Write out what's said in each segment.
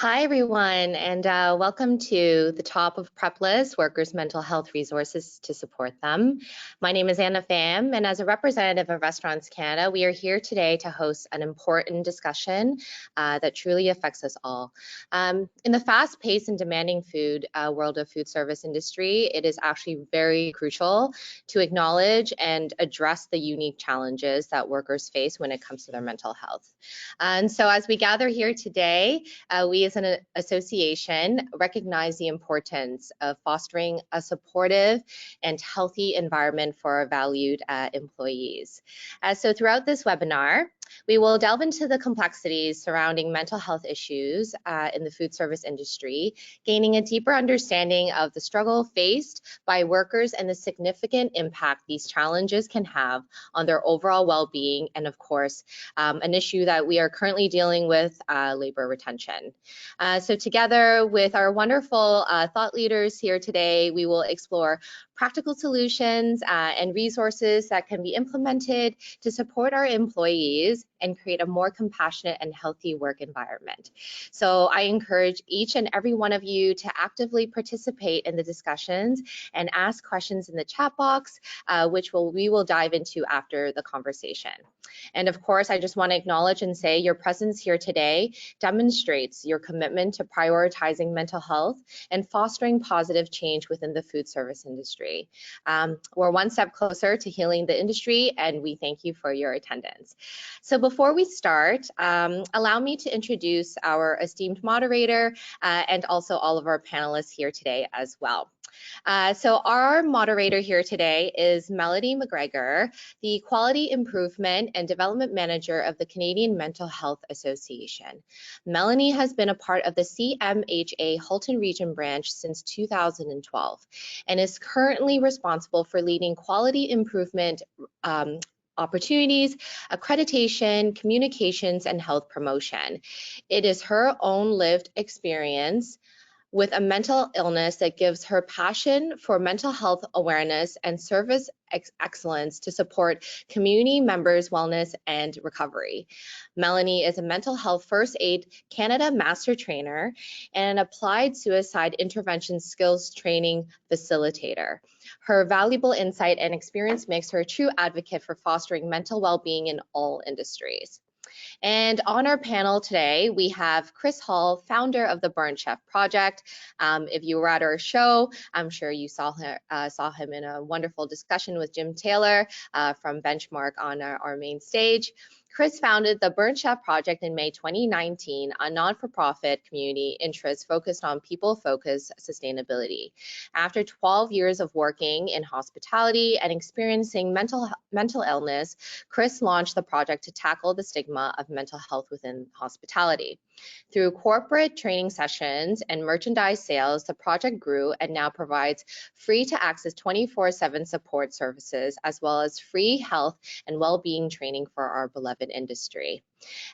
Hi, everyone, and welcome to the top of Prep List, Workers' Mental Health Resources to Support Them. My name is Anna Pham, and as a representative of Restaurants Canada, we are here today to host an important discussion that truly affects us all. In the fast-paced and demanding food world of food service industry, it is actually very crucial to acknowledge and address the unique challenges that workers face when it comes to their mental health. And so as we gather here today, we as an association recognize the importance of fostering a supportive and healthy environment for our valued employees. So throughout this webinar, we will delve into the complexities surrounding mental health issues in the food service industry, gaining a deeper understanding of the struggle faced by workers and the significant impact these challenges can have on their overall well-being, and of course, an issue that we are currently dealing with, labor retention. So together with our wonderful thought leaders here today, we will explore practical solutions and resources that can be implemented to support our employees and create a more compassionate and healthy work environment. So I encourage each and every one of you to actively participate in the discussions and ask questions in the chat box, which we will dive into after the conversation. And of course, I just want to acknowledge and say your presence here today demonstrates your commitment to prioritizing mental health and fostering positive change within the food service industry. We're one step closer to healing the industry, and we thank you for your attendance. So before we start, allow me to introduce our esteemed moderator and also all of our panelists here today as well. So our moderator here today is Melody McGregor, the Quality Improvement and Development Manager of the Canadian Mental Health Association. Melanie has been a part of the CMHA Halton Region branch since 2012 and is currently responsible for leading quality improvement opportunities, accreditation, communications, and health promotion. It is her own lived experience with a mental illness that gives her passion for mental health awareness and service excellence to support community members' wellness and recovery. Melanie is a mental health first aid Canada master trainer and an applied suicide intervention skills training facilitator. Her valuable insight and experience makes her a true advocate for fostering mental well-being in all industries. And on our panel today, we have Chris Hall, founder of the Burnt Chef Project. If you were at our show, I'm sure you saw him in a wonderful discussion with Jim Taylor from Benchmark on our main stage. Chris founded the Burnt Chef Project in May 2019, a non-for-profit community interest focused on people-focused sustainability. After 12 years of working in hospitality and experiencing mental illness, Chris launched the project to tackle the stigma of mental health within hospitality. Through corporate training sessions and merchandise sales, the project grew and now provides free to access 24/7 support services, as well as free health and well-being training for our beloved industry.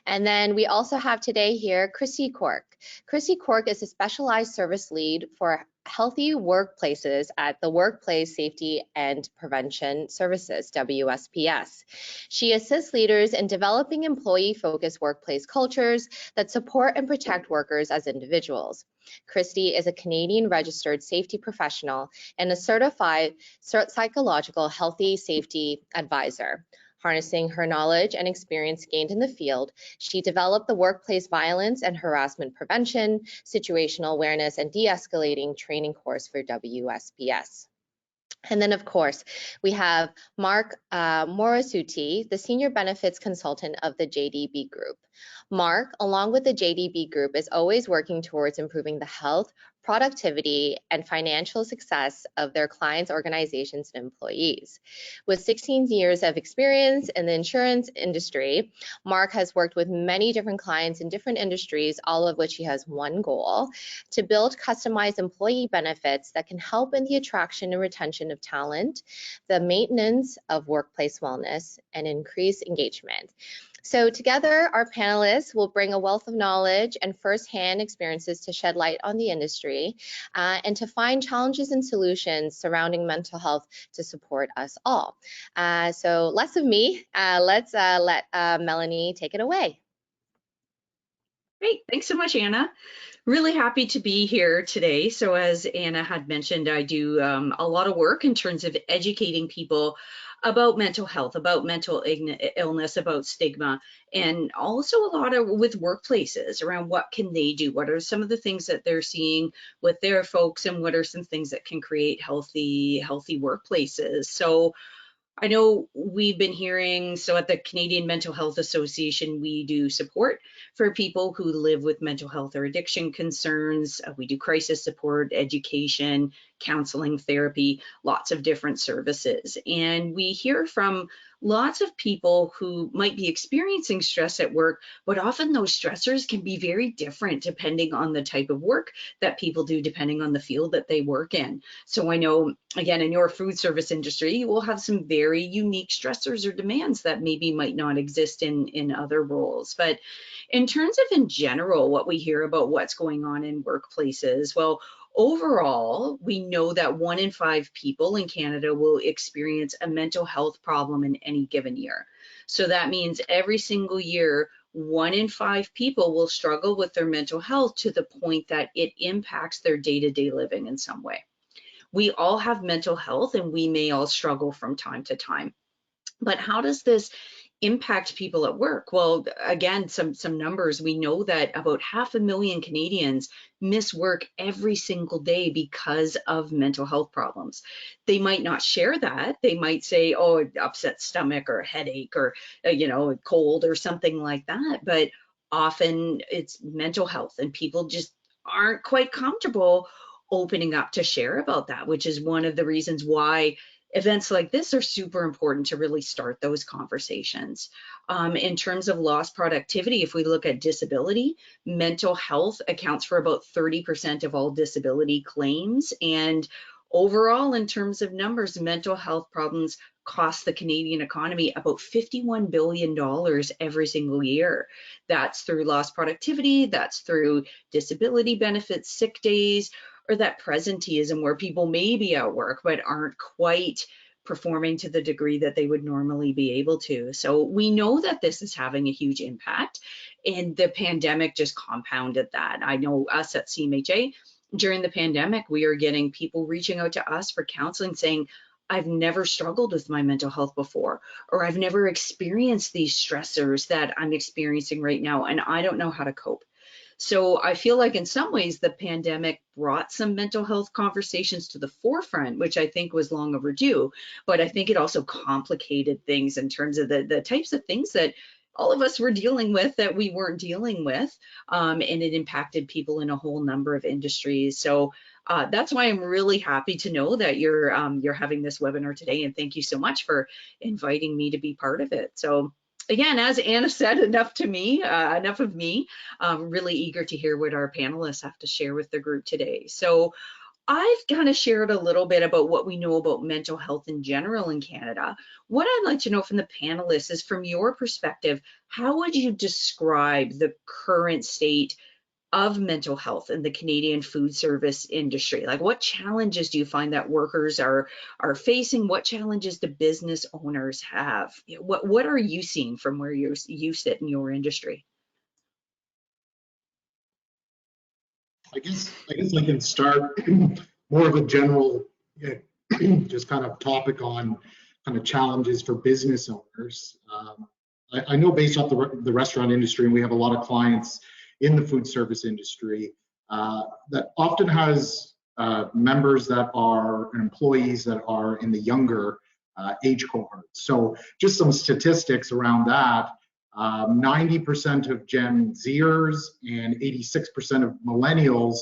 And then we also have today here Christy Cork. Christy Cork is a specialized service lead for healthy workplaces at the Workplace Safety and Prevention Services, WSPS. She assists leaders in developing employee-focused workplace cultures that support and protect workers as individuals. Christy is a Canadian registered safety professional and a certified psychological healthy safety advisor. Harnessing her knowledge and experience gained in the field, she developed the workplace violence and harassment prevention, situational awareness, and de-escalating training course for WSPS. And then, of course, we have Mark Morisuti, the Senior Benefits Consultant of the JDB Group. Mark, along with the JDB Group, is always working towards improving the health, productivity, and financial success of their clients, organizations, and employees. With 16 years of experience in the insurance industry, Mark has worked with many different clients in different industries, all of which he has one goal: to build customized employee benefits that can help in the attraction and retention of talent, the maintenance of workplace wellness, and increase engagement. So together, our panelists will bring a wealth of knowledge and firsthand experiences to shed light on the industry and to find challenges and solutions surrounding mental health to support us all. So less of me, let's let Melanie take it away. Great, thanks so much, Anna. Really happy to be here today. So as Anna had mentioned, I do a lot of work in terms of educating people about mental health, about mental illness, about stigma, and also a lot of with workplaces around what can they do? What are some of the things that they're seeing with their folks, and what are some things that can create healthy workplaces? So I know we've been hearing, so at the Canadian Mental Health Association, we do support for people who live with mental health or addiction concerns. We do crisis support, education, counseling, therapy, lots of different services. And we hear from lots of people who might be experiencing stress at work, but often those stressors can be very different depending on the type of work that people do, depending on the field that they work in. So I know, again, in your food service industry, you will have some very unique stressors or demands that maybe might not exist in other roles. But in terms of in general, what we hear about what's going on in workplaces, well, overall, we know that 1 in 5 people in Canada will experience a mental health problem in any given year. So that means every single year, 1 in 5 people will struggle with their mental health to the point that it impacts their day-to-day living in some way. We all have mental health and we may all struggle from time to time. But how does this impact people at work? Well, again, some numbers. We know that about 500,000 Canadians miss work every single day because of mental health problems. They might not share that. They might say, oh, upset stomach or headache or, cold or something like that. But often it's mental health, and people just aren't quite comfortable opening up to share about that, which is one of the reasons why events like this are super important to really start those conversations. In terms of lost productivity, if we look at disability, mental health accounts for about 30% of all disability claims. And overall, in terms of numbers, mental health problems cost the Canadian economy about $51 billion every single year. That's through lost productivity, that's through disability benefits, sick days, or that presenteeism where people may be at work but aren't quite performing to the degree that they would normally be able to. So we know that this is having a huge impact, and the pandemic just compounded that. I know us at CMHA, during the pandemic, we are getting people reaching out to us for counseling saying, I've never struggled with my mental health before, or I've never experienced these stressors that I'm experiencing right now, and I don't know how to cope. So I feel like in some ways the pandemic brought some mental health conversations to the forefront, which I think was long overdue, but I think it also complicated things in terms of the types of things that all of us were dealing with that we weren't dealing with, and it impacted people in a whole number of industries. So that's why I'm really happy to know that you're having this webinar today, and thank you so much for inviting me to be part of it. So again, as Anna said, enough of me. I'm really eager to hear what our panelists have to share with the group today. So I've kind of shared a little bit about what we know about mental health in general in Canada. What I'd like to know from the panelists is, from your perspective, how would you describe the current state of mental health in the Canadian food service industry? Like, what challenges do you find that workers are facing? What challenges do business owners have? What are you seeing from where you sit in your industry? I can start more of a general, just kind of topic on kind of challenges for business owners. I know based off the restaurant industry, and we have a lot of clients in the food service industry that often has members that are and employees that are in the younger age cohort. So just some statistics around that. 90% of Gen Zers and 86% of millennials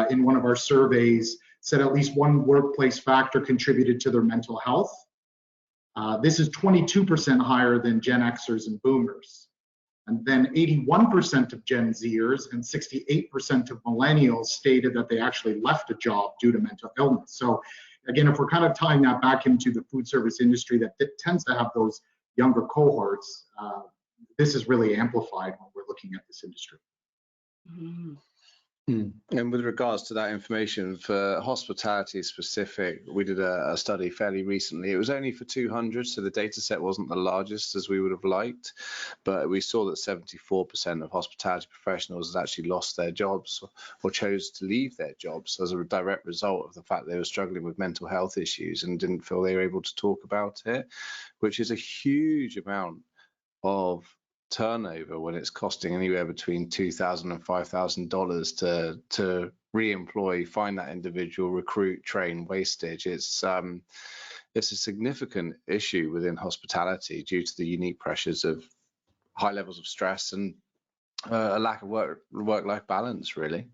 in one of our surveys said at least one workplace factor contributed to their mental health. This is 22% higher than Gen Xers and Boomers. And then 81% of Gen Zers and 68% of millennials stated that they actually left a job due to mental illness. So again, if we're kind of tying that back into the food service industry that tends to have those younger cohorts, this is really amplified when we're looking at this industry. And with regards to that information for hospitality specific, we did a study fairly recently. It was only for 200, so the data set wasn't the largest as we would have liked, but we saw that 74% of hospitality professionals had actually lost their jobs or chose to leave their jobs as a direct result of the fact they were struggling with mental health issues and didn't feel they were able to talk about it, which is a huge amount of turnover when it's costing anywhere between $2,000 and $5,000 to re-employ, find that individual, recruit, train, wastage. It's a significant issue within hospitality due to the unique pressures of high levels of stress and a lack of work-life balance, really.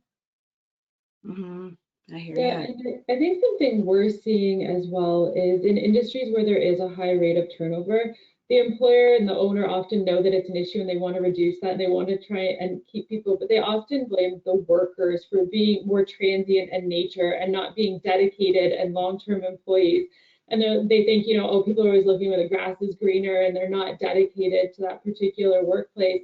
I hear Yeah, you. and I think something we're seeing as well is in industries where there is a high rate of turnover, the employer and the owner often know that it's an issue and they want to reduce that and they want to try and keep people, but they often blame the workers for being more transient in nature and not being dedicated and long-term employees. And they think, oh, people are always looking where the grass is greener and they're not dedicated to that particular workplace.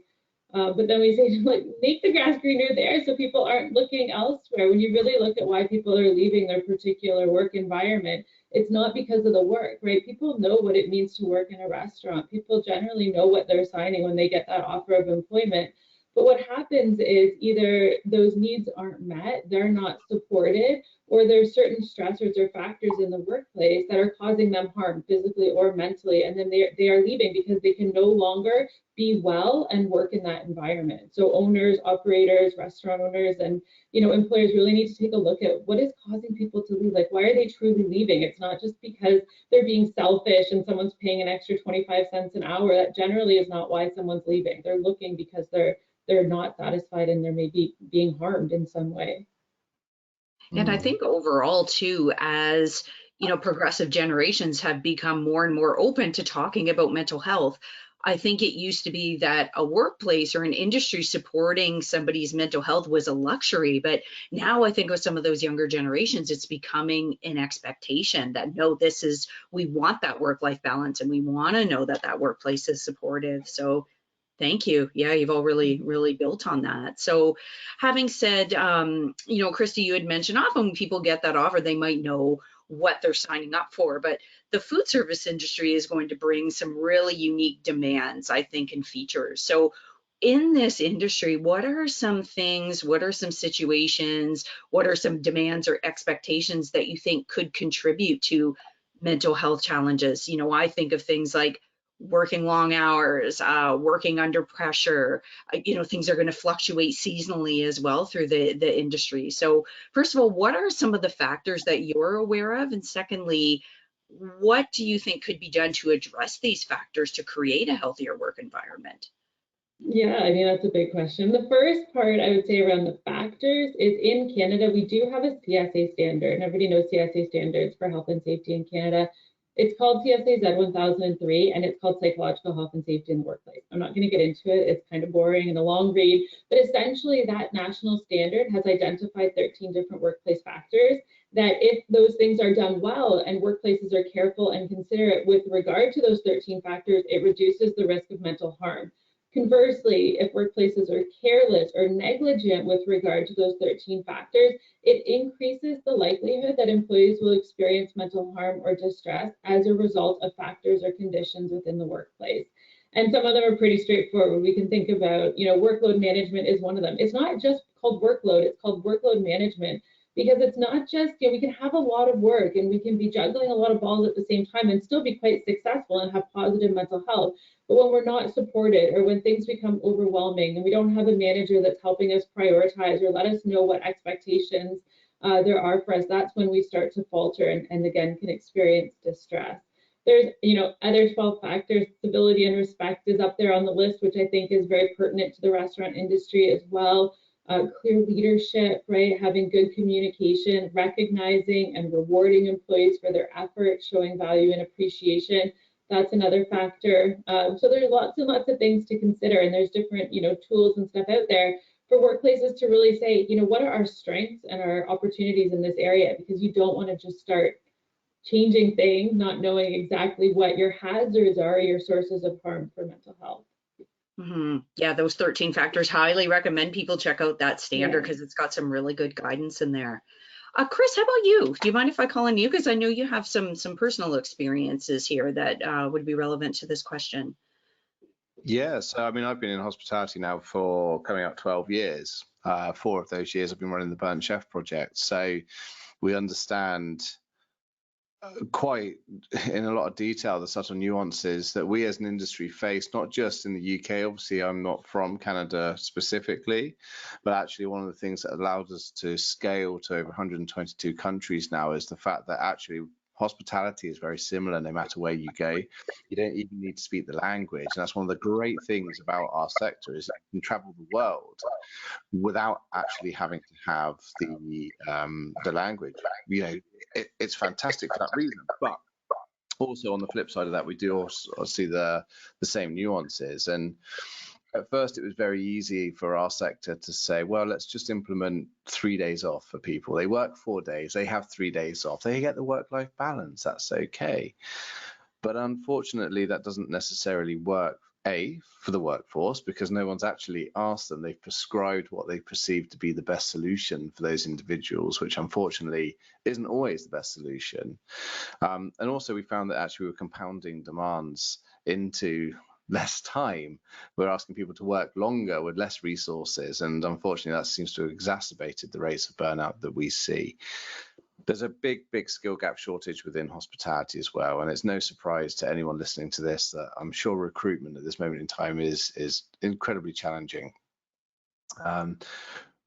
But then we say, like, make the grass greener there so people aren't looking elsewhere. When you really look at why people are leaving their particular work environment, it's not because of the work, right? People know what it means to work in a restaurant. People generally know what they're signing when they get that offer of employment. But what happens is either those needs aren't met, they're not supported, or there's certain stressors or factors in the workplace that are causing them harm physically or mentally. And then they are leaving because they can no longer be well and work in that environment. So owners, operators, restaurant owners, and employers really need to take a look at what is causing people to leave. Like, why are they truly leaving? It's not just because they're being selfish and someone's paying an extra 25 cents an hour. That generally is not why someone's leaving. They're looking because they're not satisfied and they're maybe being harmed in some way. And I think overall too, as progressive generations have become more and more open to talking about mental health, I think it used to be that a workplace or an industry supporting somebody's mental health was a luxury. But now I think with some of those younger generations, it's becoming an expectation that no, we want that work-life balance and we want to know that that workplace is supportive. So thank you. Yeah, you've all really built on that. So having said, Christy, you had mentioned often when people get that offer, they might know what they're signing up for, but the food service industry is going to bring some really unique demands, I think, and features. So in this industry, what are some things, what are some situations, what are some demands or expectations that you think could contribute to mental health challenges? I think of things like working long hours, working under pressure, things are going to fluctuate seasonally as well through the industry. So first of all, what are some of the factors that you're aware of? And secondly, what do you think could be done to address these factors to create a healthier work environment? Yeah, I mean, that's a big question. The first part I would say around the factors is in Canada, we do have a CSA standard, and everybody knows CSA standards for health and safety in Canada. It's called CSA Z1003, and it's called Psychological Health and Safety in the Workplace. I'm not going to get into it. It's kind of boring and a long read, but essentially that national standard has identified 13 different workplace factors that if those things are done well and workplaces are careful and considerate with regard to those 13 factors, it reduces the risk of mental harm. Conversely, if workplaces are careless or negligent with regard to those 13 factors, it increases the likelihood that employees will experience mental harm or distress as a result of factors or conditions within the workplace. And some of them are pretty straightforward. We can think about, workload management is one of them. It's not just called workload, it's called workload management, because it's not just, we can have a lot of work and we can be juggling a lot of balls at the same time and still be quite successful and have positive mental health. But when we're not supported or when things become overwhelming and we don't have a manager that's helping us prioritize or let us know what expectations there are for us, that's when we start to falter and again can experience distress. There's, other 12 factors. Civility and respect is up there on the list, which I think is very pertinent to the restaurant industry as well. Clear leadership, right? Having good communication, recognizing and rewarding employees for their effort, showing value and appreciation. That's another factor. So there's lots and lots of things to consider, and there's different, tools and stuff out there for workplaces to really say, what are our strengths and our opportunities in this area? Because you don't want to just start changing things, not knowing exactly what your hazards are, your sources of harm for mental health. Yeah, those 13 factors, highly recommend people check out that standard Yeah. because it's got some really good guidance in there. Chris, how about you? Do you mind if I call on you? Because I know you have some personal experiences here that would be relevant to this question. Yeah, so I mean, I've been in hospitality now for coming up 12 years. 4 of those years I've been running the Burnt Chef project. So we understand quite in a lot of detail the subtle nuances that we as an industry face, not just in the UK. Obviously, I'm not from Canada specifically, but actually one of the things that allowed us to scale to over 122 countries now is the fact that actually hospitality is very similar no matter where you go. You don't even need to speak the language. And that's one of the great things about our sector is you can travel the world without actually having to have the language. You know, it's fantastic for that reason. But also on the flip side of that, we do also see the same nuances. And at first, it was very easy for our sector to say, well, let's just implement 3 days off for people. They work 4 days, they have 3 days off, they get the work-life balance. That's okay. But unfortunately, that doesn't necessarily work, for the workforce, because no one's actually asked them. They've prescribed what they perceive to be the best solution for those individuals, which unfortunately isn't always the best solution. And also we found that actually we were compounding demands into less time. We're asking people to work longer with less resources. And unfortunately, that seems to have exacerbated the rates of burnout that we see. There's a big skill gap shortage within hospitality as well, and it's no surprise to anyone listening to this that I'm sure recruitment at this moment in time is incredibly challenging.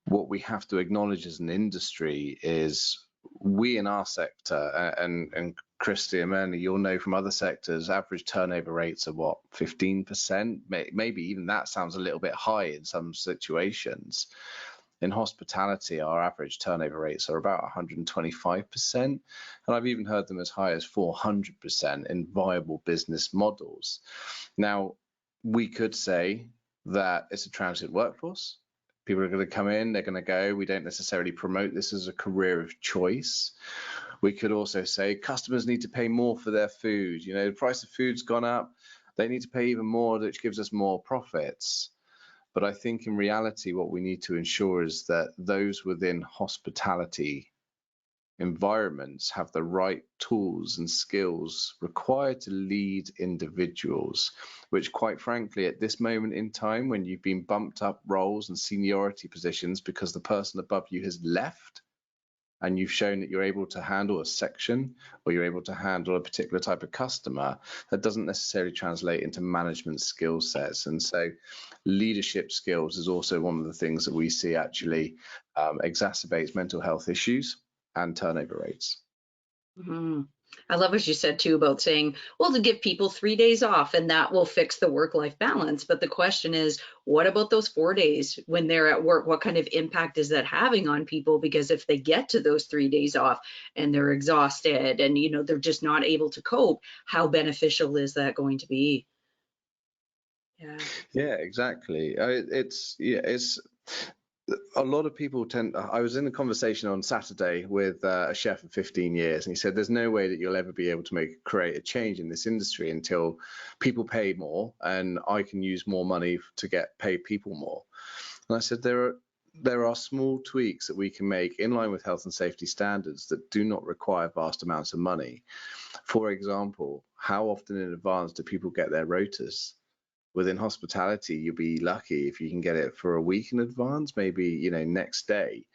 What we have to acknowledge as an industry is we in our sector, and Christy and Melanie, you'll know from other sectors, average turnover rates are what, 15%? Maybe even that sounds a little bit high in some situations. In hospitality, our average turnover rates are about 125%, and I've even heard them as high as 400% in viable business models. Now, we could say that it's a transient workforce. People are going to come in, they're going to go. We don't necessarily promote this as a career of choice. We could also say customers need to pay more for their food. You know, the price of food's gone up. They need to pay even more, which gives us more profits. But I think in reality, what we need to ensure is that those within hospitality environments have the right tools and skills required to lead individuals, which quite frankly, at this moment in time, when you've been bumped up roles and seniority positions because the person above you has left, and you've shown that you're able to handle a section or you're able to handle a particular type of customer, that doesn't necessarily translate into management skill sets. And so leadership skills is also one of the things that we see actually exacerbates mental health issues and turnover rates. I love what you said too about saying, well, to give people 3 days off and that will fix the work-life balance. But the question is, what about those 4 days when they're at work? What kind of impact is that having on people? Because if they get to those 3 days off and they're exhausted and, you know, they're just not able to cope, how beneficial is that going to be? Yeah, exactly. It's a lot of people tend. I was in a conversation on Saturday with a chef of 15 years, and he said there's no way that you'll ever be able to create a change in this industry until people pay more and I can use more money to get paid people more. And I said there are small tweaks that we can make in line with health and safety standards that do not require vast amounts of money. For example, how often in advance do people get their rotas? Within hospitality, you'll be lucky if you can get it for a week in advance, maybe, you know, next day.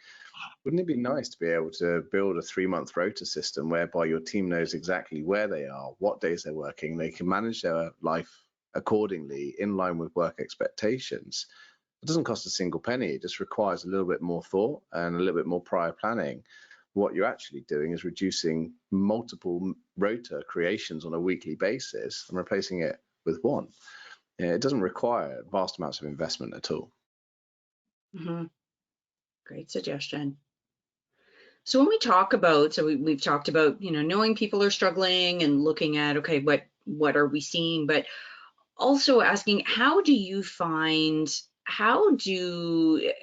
Wouldn't it be nice to be able to build a 3-month rota system whereby your team knows exactly where they are, what days they're working, they can manage their life accordingly in line with work expectations? It doesn't cost a single penny. It just requires a little bit more thought and a little bit more prior planning. What you're actually doing is reducing multiple rota creations on a weekly basis and replacing it with one. Yeah, it doesn't require vast amounts of investment at all. Great suggestion. So when we talk about, we've talked about, you know, knowing people are struggling and looking at, okay, what are we seeing? But also asking, how do you find,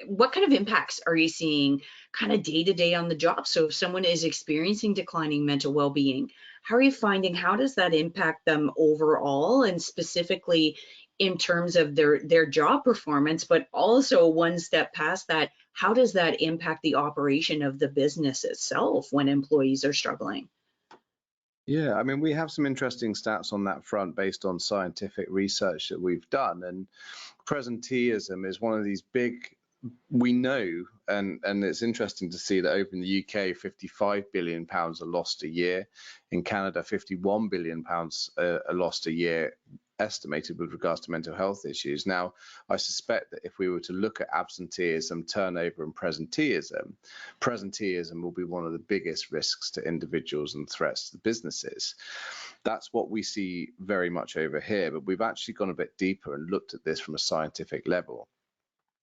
what kind of impacts are you seeing kind of day to day on the job? So if someone is experiencing declining mental well-being, how are you finding, how does that impact them overall? And specifically in terms of their job performance, but also one step past that, how does that impact the operation of the business itself when employees are struggling? Yeah, I mean, we have some interesting stats on that front based on scientific research that we've done. And presenteeism is one of these big, we know, and it's interesting to see that over in the UK, 55 billion pounds are lost a year. In Canada, 51 billion pounds are lost a year, estimated with regards to mental health issues. Now, I suspect that if we were to look at absenteeism, turnover, and presenteeism will be one of the biggest risks to individuals and threats to businesses. That's what we see very much over here, but we've actually gone a bit deeper and looked at this from a scientific level.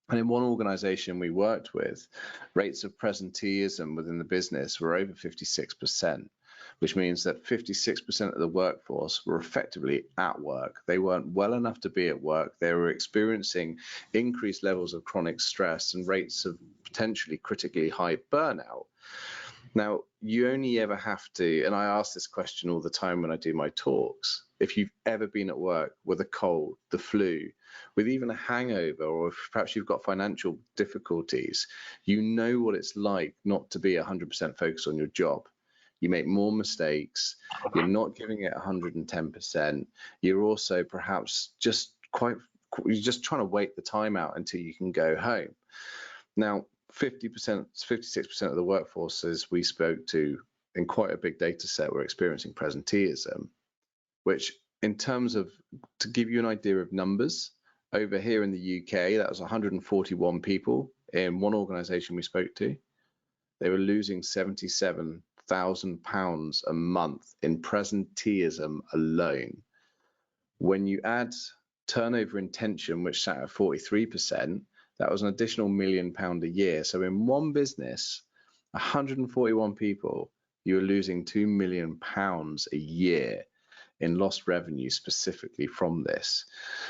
And in one organization we worked with, rates of presenteeism within the business were over 56%, which means that 56% of the workforce were effectively at work. They weren't well enough to be at work. They were experiencing increased levels of chronic stress and rates of potentially critically high burnout. Now, you only ever have to, and I ask this question all the time when I do my talks, if you've ever been at work with a cold, the flu, with even a hangover, or if perhaps you've got financial difficulties, you know what it's like not to be 100% focused on your job. You make more mistakes, you're not giving it 110%, you're also perhaps you're just trying to wait the time out until you can go home. Now, 56% of the workforces we spoke to in quite a big data set were experiencing presenteeism, which in terms of, to give you an idea of numbers, over here in the UK, that was 141 people in one organisation we spoke to. They were losing £77,000 a month in presenteeism alone. When you add turnover intention, which sat at 43%, that was an additional £1 million a year. So in one business, 141 people, you were losing £2 million a year in lost revenue specifically from this.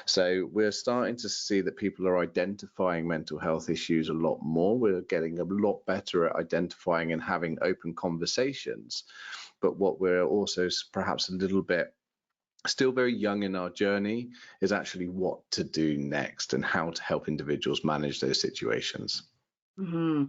So we're starting to see that people are identifying mental health issues a lot more. We're getting a lot better at identifying and having open conversations. But what we're also perhaps a little bit still very young in our journey is actually what to do next and how to help individuals manage those situations. Mm-hmm.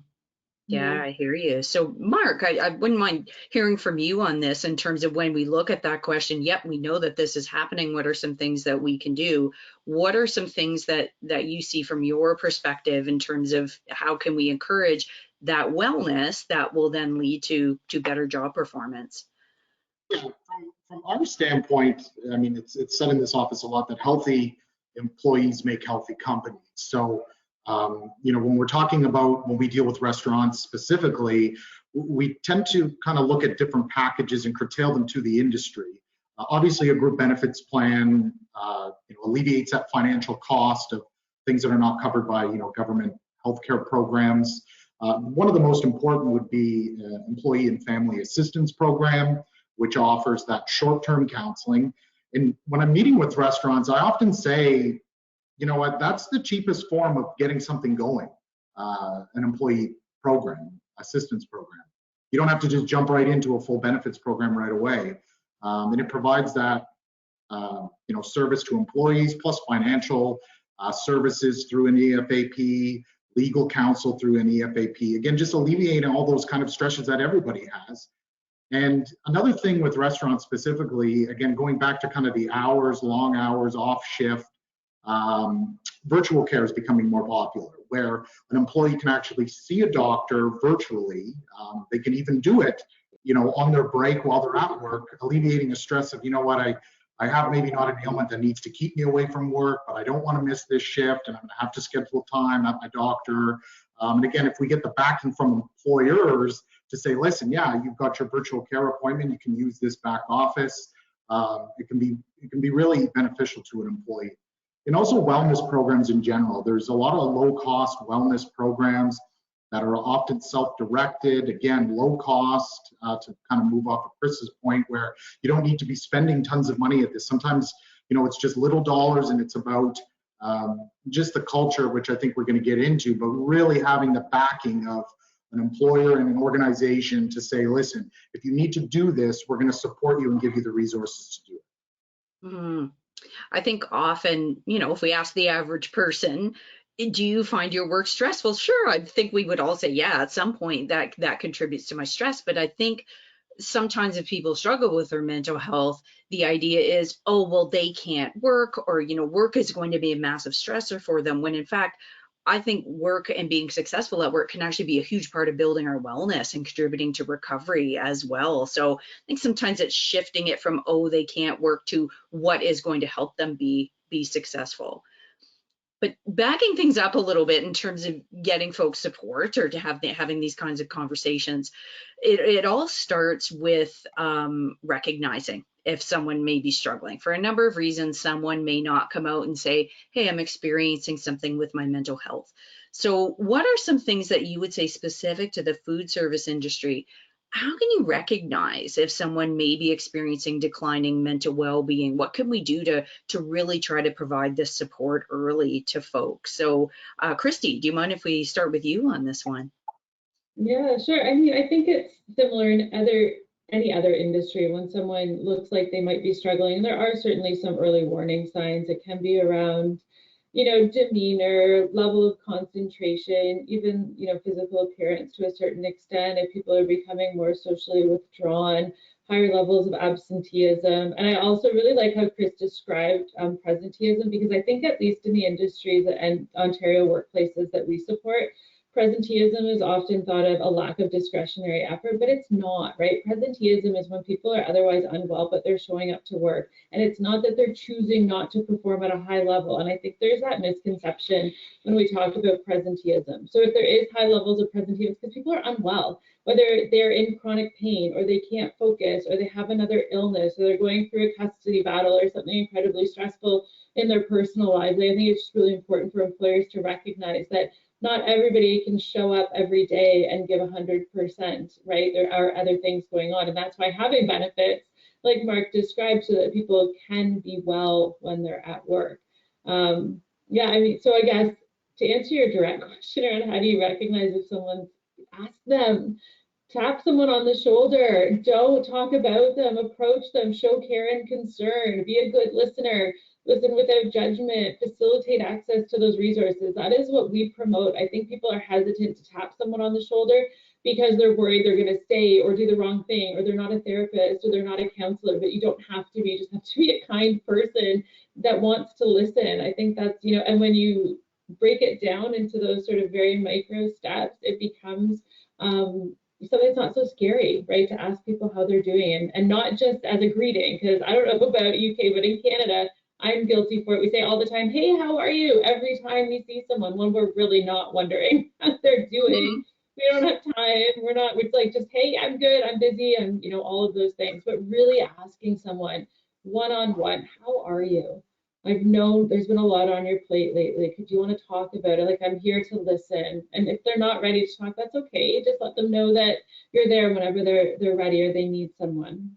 Yeah, I hear you. So, Mark, I wouldn't mind hearing from you on this in terms of when we look at that question. Yep, we know that this is happening. What are some things that we can do? What are some things that you see from your perspective in terms of how can we encourage that wellness that will then lead to better job performance? Yeah, from our standpoint, I mean, it's said in this office a lot that healthy employees make healthy companies. So, when we're talking about, when we deal with restaurants specifically, we tend to kind of look at different packages and curtail them to the industry. Obviously, a group benefits plan alleviates that financial cost of things that are not covered by government healthcare programs. One of the most important would be employee and family assistance program, which offers that short-term counseling. And when I'm meeting with restaurants, I often say, you know what, that's the cheapest form of getting something going, an employee program, assistance program. You don't have to just jump right into a full benefits program right away. And it provides that, service to employees, plus financial services through an EFAP, legal counsel through an EFAP. Again, just alleviating all those kind of stresses that everybody has. And another thing with restaurants specifically, again, going back to kind of the hours, long hours, off shift, virtual care is becoming more popular, where an employee can actually see a doctor virtually. They can even do it, on their break while they're at work, alleviating the stress of, I have maybe not an ailment that needs to keep me away from work, but I don't want to miss this shift, and I'm going to have to schedule time at my doctor. And again, if we get the backing from employers to say, listen, yeah, you've got your virtual care appointment, you can use this back office. It can be really beneficial to an employee. And also wellness programs in general. There's a lot of low-cost wellness programs that are often self-directed, again, low cost, to kind of move off of Chris's point, where you don't need to be spending tons of money at this. Sometimes, it's just little dollars, and it's about just the culture, which I think we're going to get into, but really having the backing of an employer and an organization to say, listen, if you need to do this, we're going to support you and give you the resources to do it. Mm-hmm. I think often, if we ask the average person, do you find your work stressful? Sure, I think we would all say, yeah, at some point that contributes to my stress. But I think sometimes if people struggle with their mental health, the idea is, oh, well, they can't work, or, work is going to be a massive stressor for them, when in fact, I think work and being successful at work can actually be a huge part of building our wellness and contributing to recovery as well. So I think sometimes it's shifting it from, oh, they can't work, to what is going to help them be successful. But backing things up a little bit in terms of getting folks support, or to having these kinds of conversations, it all starts with recognizing if someone may be struggling. For a number of reasons, someone may not come out and say, hey, I'm experiencing something with my mental health. So what are some things that you would say specific to the food service industry? How can you recognize if someone may be experiencing declining mental well-being? What can we do to really try to provide this support early to folks? So, Christy, do you mind if we start with you on this one? Yeah, sure. I mean, I think it's similar in any other industry. When someone looks like they might be struggling, there are certainly some early warning signs. It can be around, demeanor, level of concentration, even, physical appearance to a certain extent. If people are becoming more socially withdrawn, higher levels of absenteeism. And I also really like how Chris described presenteeism, because I think at least in the industries and Ontario workplaces that we support, presenteeism is often thought of a lack of discretionary effort, but it's not, right? Presenteeism is when people are otherwise unwell, but they're showing up to work. And it's not that they're choosing not to perform at a high level. And I think there's that misconception when we talk about presenteeism. So if there is high levels of presenteeism, it's because people are unwell, whether they're in chronic pain, or they can't focus, or they have another illness, or they're going through a custody battle or something incredibly stressful in their personal lives. I think it's just really important for employers to recognize that not everybody can show up every day and give 100%, right? There are other things going on. And that's why having benefits, like Mark described, so that people can be well when they're at work. Yeah, I mean, so I guess to answer your direct question around how do you recognize if someone's, ask them, tap someone on the shoulder, don't talk about them, approach them, show care and concern, be a good listener, listen without judgment, facilitate access to those resources. That is what we promote. I think people are hesitant to tap someone on the shoulder because they're worried they're going to say or do the wrong thing, or they're not a therapist, or they're not a counselor. But you don't have to be. You just have to be a kind person that wants to listen. I think that's, and when you break it down into those sort of very micro steps, it becomes something that's not so scary, right? To ask people how they're doing, and not just as a greeting, because I don't know about UK, but in Canada, I'm guilty for it. We say all the time, hey, how are you? Every time we see someone, when we're really not wondering how they're doing. We don't have time. It's like just, hey, I'm good, I'm busy, and all of those things. But really asking someone one-on-one, how are you? I've known there's been a lot on your plate lately. Could you want to talk about it? Like, I'm here to listen. And if they're not ready to talk, that's okay. Just let them know that you're there whenever they're ready or they need someone.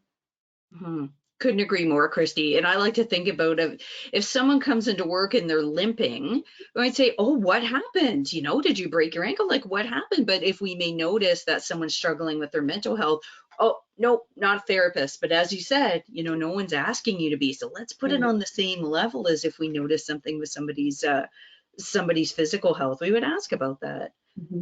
Couldn't agree more, Christy. And I like to think about it, if someone comes into work and they're limping, we might say, oh, what happened? Did you break your ankle? Like, what happened? But if we may notice that someone's struggling with their mental health, oh, no, not a therapist. But as you said, no one's asking you to be. So let's put it on the same level as if we notice something with somebody's physical health. We would ask about that.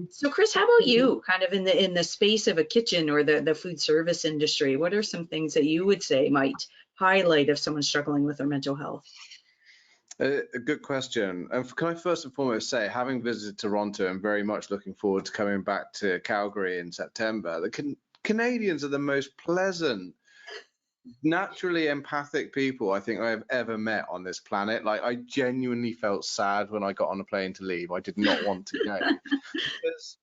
So Chris, how about you, kind of in the space of a kitchen or the food service industry? What are some things that you would say might highlight if someone's struggling with their mental health? A good question. And can I first and foremost say, having visited Toronto, I'm very much looking forward to coming back to Calgary in September. The Canadians are the most pleasant, naturally empathic people I think I've ever met on this planet. Like, I genuinely felt sad when I got on a plane to leave. I did not want to go. Because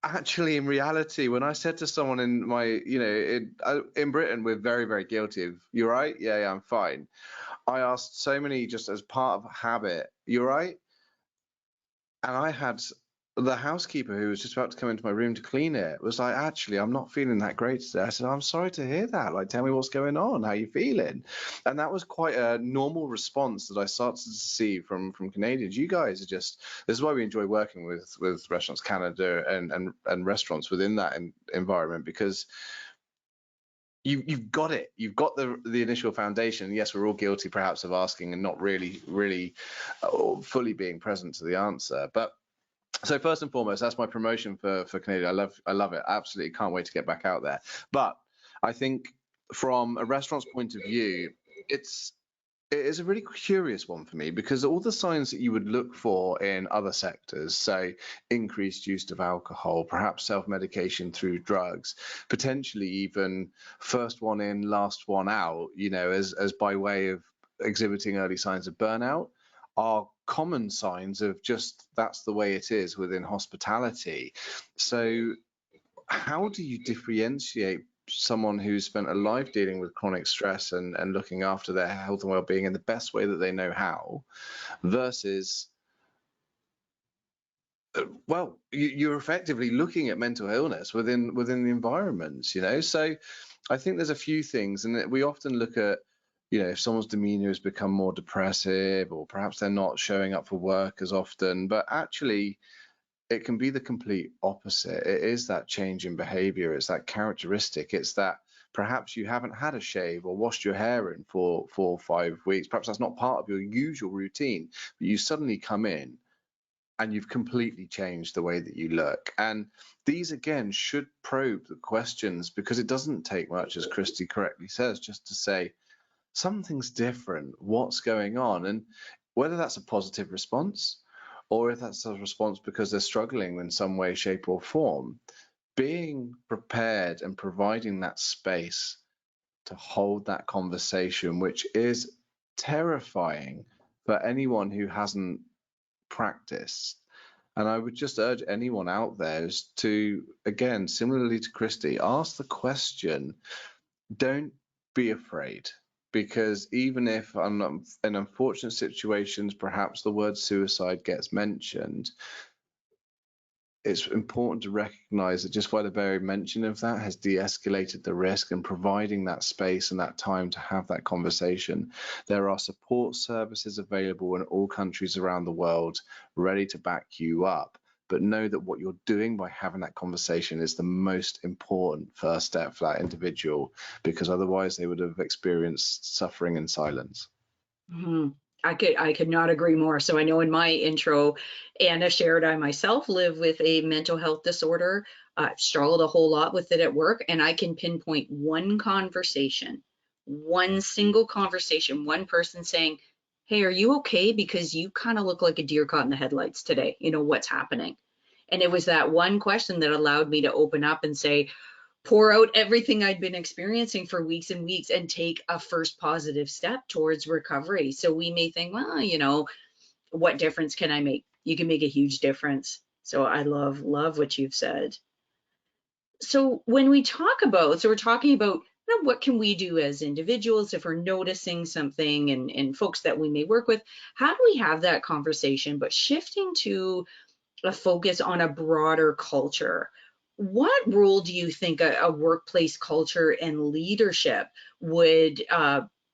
actually, in reality, when I said to someone in my, in Britain, we're very, very guilty of, you're right? Yeah, I'm fine. I asked so many just as part of habit, you're right? And I had the housekeeper who was just about to come into my room to clean it was like, actually, I'm not feeling that great today. I said, I'm sorry to hear that. Like, tell me what's going on. How are you feeling? And that was quite a normal response that I started to see from Canadians. You guys are just, this is why we enjoy working with Restaurants Canada and restaurants within that environment, because you've got it. You've got the initial foundation. Yes, we're all guilty perhaps of asking and not really fully being present to the answer. But so first and foremost, that's my promotion for Canada. I love it. Absolutely can't wait to get back out there. But I think from a restaurant's point of view, it is a really curious one for me, because all the signs that you would look for in other sectors, say increased use of alcohol, perhaps self-medication through drugs, potentially even first one in, last one out, you know, as by way of exhibiting early signs of burnout, are common signs of just that's the way it is within hospitality. So how do you differentiate someone who's spent a life dealing with chronic stress and looking after their health and well-being in the best way that they know how, versus well, you're effectively looking at mental illness within the environments, you know? So I think there's a few things, and we often look at, you know, if someone's demeanor has become more depressive, or perhaps they're not showing up for work as often, but actually it can be the complete opposite. It is that change in behavior. It's that characteristic. It's that perhaps you haven't had a shave or washed your hair in for 4 or 5 weeks. Perhaps that's not part of your usual routine, but you suddenly come in and you've completely changed the way that you look. And these, again, should probe the questions, because it doesn't take much, as Christy correctly says, just to say, something's different, what's going on? And whether that's a positive response, or if that's a response because they're struggling in some way, shape, or form, being prepared and providing that space to hold that conversation, which is terrifying for anyone who hasn't practiced. And I would just urge anyone out there is to, again, similarly to Christy, ask the question. Don't be afraid, because even if in unfortunate situations, perhaps the word suicide gets mentioned, it's important to recognize that just by the very mention of that has de-escalated the risk, and providing that space and that time to have that conversation. There are support services available in all countries around the world ready to back you up. But know that what you're doing by having that conversation is the most important first step for that individual, because otherwise they would have experienced suffering in silence. Mm-hmm. I could not agree more. So I know in my intro, Anna shared I myself live with a mental health disorder. I've struggled a whole lot with it at work, and I can pinpoint one conversation, one single conversation, one person saying, "Hey, are you okay? Because you kind of look like a deer caught in the headlights today. You know, what's happening?" And it was that one question that allowed me to open up and say, pour out everything I'd been experiencing for weeks and weeks, and take a first positive step towards recovery. So we may think, well, you know, what difference can I make? You can make a huge difference. So I love what you've said. So when we talk about, so we're talking about, you know, what can we do as individuals if we're noticing something, and folks that we may work with, how do we have that conversation, but shifting to a focus on a broader culture? What role do you think a workplace culture and leadership would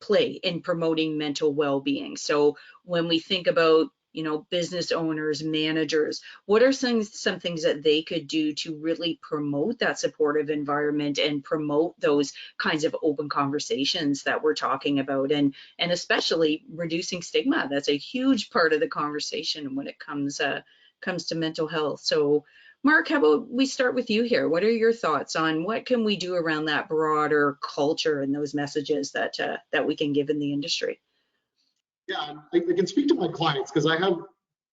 play in promoting mental well-being? So when we think about, you know, business owners, managers, what are some things that they could do to really promote that supportive environment and promote those kinds of open conversations that we're talking about, and especially reducing stigma? That's a huge part of the conversation when it comes to mental health. So Mark, how about we start with you here? What are your thoughts on what can we do around that broader culture and those messages that we can give in the industry? Yeah, I can speak to my clients, because I have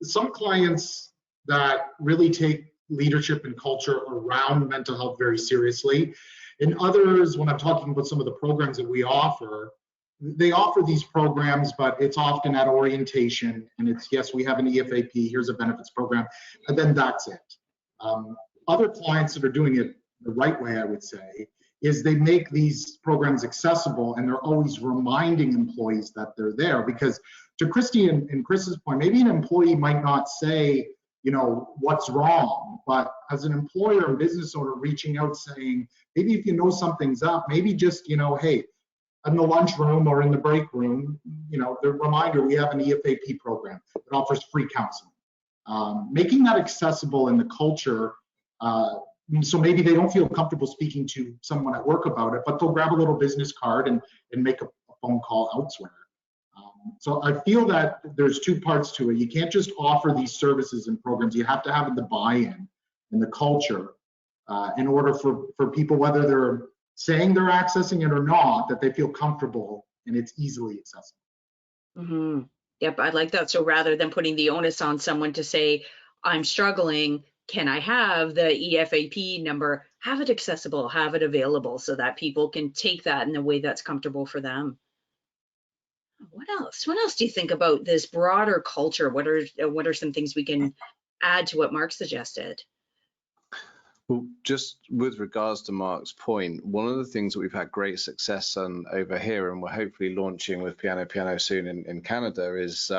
some clients that really take leadership and culture around mental health very seriously. And others, when I'm talking about some of the programs that we offer, they offer these programs, but it's often at orientation, and it's, yes, we have an EFAP, here's a benefits program, and then that's it. Other clients that are doing it the right way, I would say, is they make these programs accessible, and they're always reminding employees that they're there. Because to Christy and Chris's point, maybe an employee might not say, you know, what's wrong, but as an employer and business owner reaching out saying, maybe if you know something's up, maybe just, you know, hey, in the lunchroom or in the break room, you know, the reminder, we have an EFAP program that offers free counseling. Making that accessible in the culture so maybe they don't feel comfortable speaking to someone at work about it, but they'll grab a little business card and make a phone call elsewhere. So I feel that there's two parts to it. You can't just offer these services and programs. You have to have the buy-in and the culture in order for people, whether they're saying they're accessing it or not, that they feel comfortable and it's easily accessible. Mm-hmm. Yep, I like that. So rather than putting the onus on someone to say, I'm struggling, can I have the EFAP number, have it accessible, have it available so that people can take that in a way that's comfortable for them. What else? What else do you think about this broader culture? What are some things we can add to what Mark suggested? Well, just with regards to Mark's point, one of the things that we've had great success on over here, and we're hopefully launching with Piano soon in Canada, is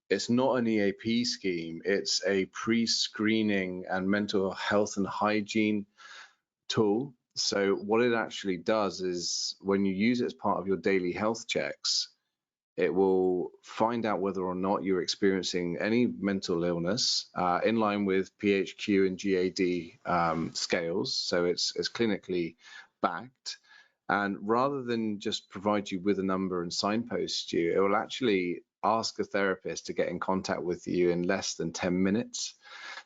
it's not an EAP scheme, it's a pre-screening and mental health and hygiene tool. So what it actually does is when you use it as part of your daily health checks, it will find out whether or not you're experiencing any mental illness in line with PHQ and GAD scales. So it's clinically backed. And rather than just provide you with a number and signpost you, it will actually ask a therapist to get in contact with you in less than 10 minutes.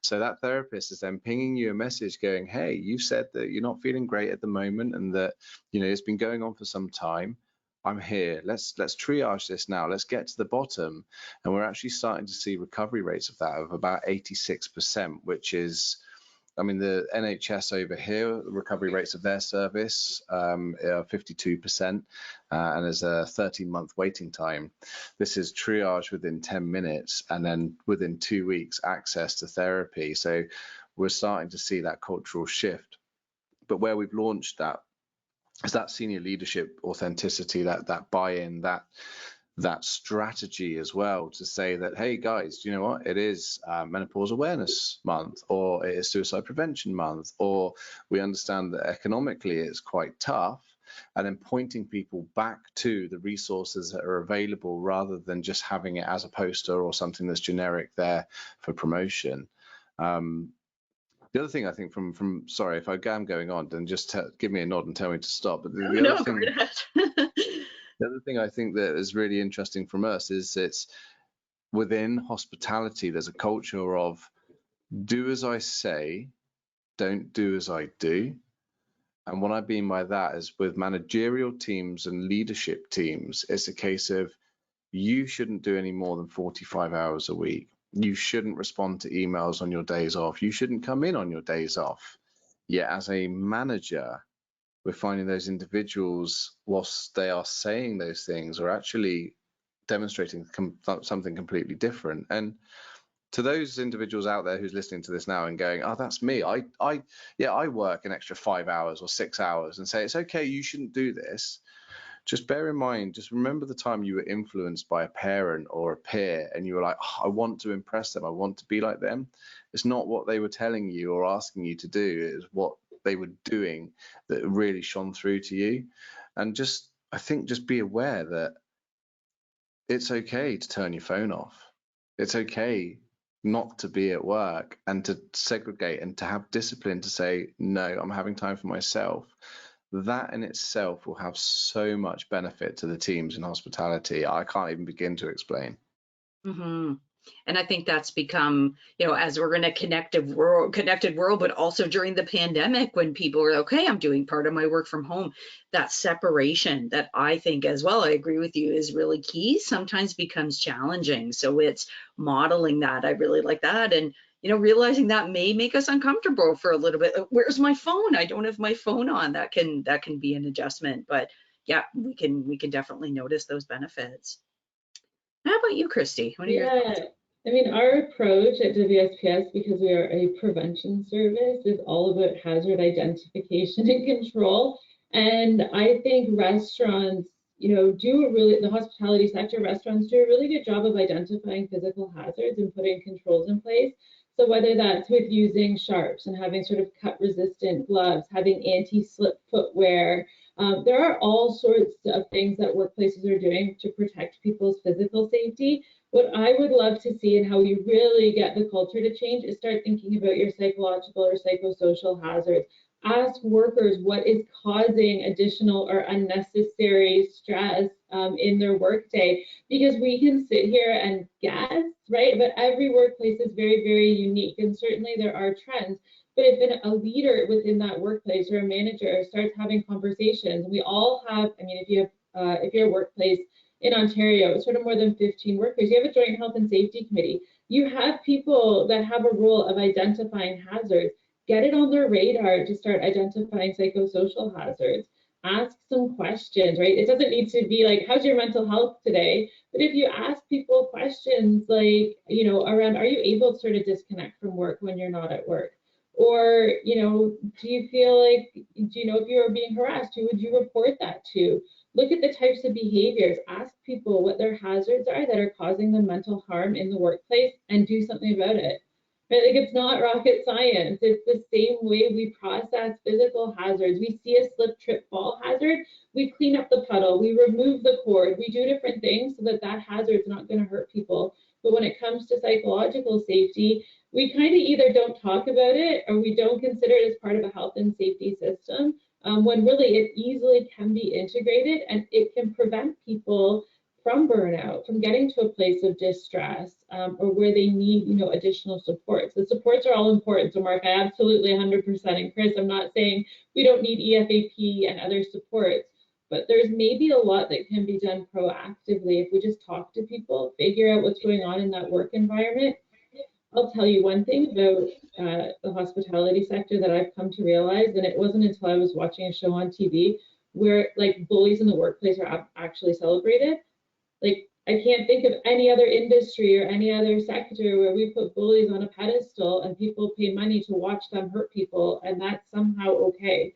So that therapist is then pinging you a message going, hey, you've said that you're not feeling great at the moment and that, you know, it's been going on for some time. I'm here. Let's triage this now. Let's get to the bottom. And we're actually starting to see recovery rates of that of about 86%, which is, I mean, the NHS over here, the recovery rates of their service are 52%, and there's a 13-month waiting time. This is triage within 10 minutes, and then within 2 weeks, access to therapy. So we're starting to see that cultural shift. But where we've launched that is that senior leadership authenticity, that buy-in, that strategy as well, to say that, hey guys, you know what, it is menopause awareness month, or it is suicide prevention month, or we understand that economically it's quite tough, and then pointing people back to the resources that are available rather than just having it as a poster or something that's generic there for promotion. The other thing I think from sorry if I am going on, then just give me a nod and tell me to stop. But the other thing I think that is really interesting from us is it's within hospitality, there's a culture of do as I say, don't do as I do. And what I mean by that is with managerial teams and leadership teams, it's a case of you shouldn't do any more than 45 hours a week. You shouldn't respond to emails on your days off. You shouldn't come in on your days off. Yet as a manager, we're finding those individuals, whilst they are saying those things, are actually demonstrating something completely different. And to those individuals out there who's listening to this now and going, oh, that's me. I work an extra 5 hours or 6 hours, and say, it's okay, you shouldn't do this. Just bear in mind, just remember the time you were influenced by a parent or a peer and you were like, oh, I want to impress them, I want to be like them. It's not what they were telling you or asking you to do, it's what they were doing that really shone through to you. And just, I think, just be aware that it's okay to turn your phone off. It's okay not to be at work, and to segregate and to have discipline to say, no, I'm having time for myself. That in itself will have so much benefit to the teams in hospitality. I can't even begin to explain. Mm-hmm. And I think that's become, you know, as we're in a connected world, but also during the pandemic when people were, okay, I'm doing part of my work from home, that separation that I think as well, I agree with you, is really key, sometimes becomes challenging. So it's modeling that. I really like that. And, you know, realizing that may make us uncomfortable for a little bit. Where's my phone? I don't have my phone on. That can be an adjustment. But yeah, we can definitely notice those benefits. How about you, Christy? What are your thoughts? I mean, our approach at WSPS, because we are a prevention service, is all about hazard identification and control. And I think restaurants, you know, the hospitality sector, restaurants do a really good job of identifying physical hazards and putting controls in place. So whether that's with using sharps and having sort of cut-resistant gloves, having anti-slip footwear, there are all sorts of things that workplaces are doing to protect people's physical safety. What I would love to see and how we really get the culture to change is start thinking about your psychological or psychosocial hazards. Ask workers what is causing additional or unnecessary stress in their workday, because we can sit here and guess, right? But every workplace is very, very unique, and certainly there are trends. But if a leader within that workplace or a manager starts having conversations, we all have, I mean, if you're a workplace in Ontario, sort of more than 15 workers, you have a joint health and safety committee. You have people that have a role of identifying hazards. Get it on their radar to start identifying psychosocial hazards. Ask some questions, right? It doesn't need to be like, how's your mental health today? But if you ask people questions like, you know, around, are you able to sort of disconnect from work when you're not at work? Or, you know, do you feel like, do you know if you're being harassed, who would you report that to? Look at the types of behaviors. Ask people what their hazards are that are causing them mental harm in the workplace and do something about it. Right? Like, it's not rocket science. It's the same way we process physical hazards. We see a slip, trip, fall hazard, we clean up the puddle, we remove the cord, we do different things so that that hazard is not going to hurt people. But when it comes to psychological safety, we kind of either don't talk about it or we don't consider it as part of a health and safety system, when really it easily can be integrated and it can prevent people from burnout, from getting to a place of distress, or where they need, you know, additional supports. The supports are all important. So Mark, I absolutely 100%, and Chris, I'm not saying we don't need EFAP and other supports, but there's maybe a lot that can be done proactively if we just talk to people, figure out what's going on in that work environment. I'll tell you one thing about the hospitality sector that I've come to realize, and it wasn't until I was watching a show on TV where like bullies in the workplace are actually celebrated. Like, I can't think of any other industry or any other sector where we put bullies on a pedestal and people pay money to watch them hurt people, and that's somehow okay.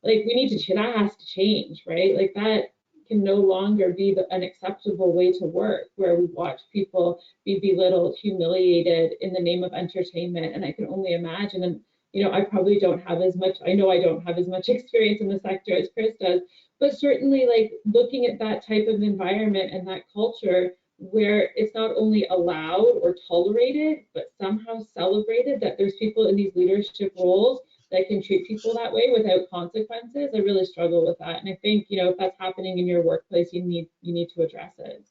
Like, we need to, that has to change, right? Like, that can no longer be an acceptable way to work, where we watch people be belittled, humiliated in the name of entertainment. And I can only imagine, and you know, I probably don't have as much, I know I don't have as much experience in the sector as Chris does, but certainly like looking at that type of environment and that culture where it's not only allowed or tolerated, but somehow celebrated, that there's people in these leadership roles that can treat people that way without consequences. I really struggle with that. And I think, you know, if that's happening in your workplace, you need to address it.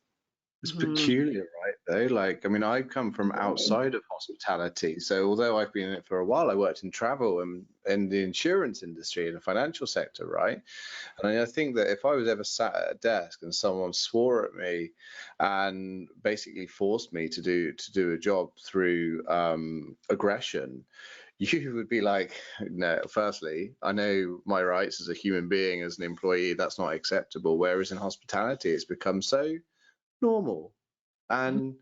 It's peculiar, right, though? Like, I mean, I come from outside of hospitality. So although I've been in it for a while, I worked in travel and in the insurance industry and the financial sector, right? And I think that if I was ever sat at a desk and someone swore at me and basically forced me to do a job through aggression, you would be like, no, firstly, I know my rights as a human being, as an employee, that's not acceptable. Whereas in hospitality, it's become so normal. And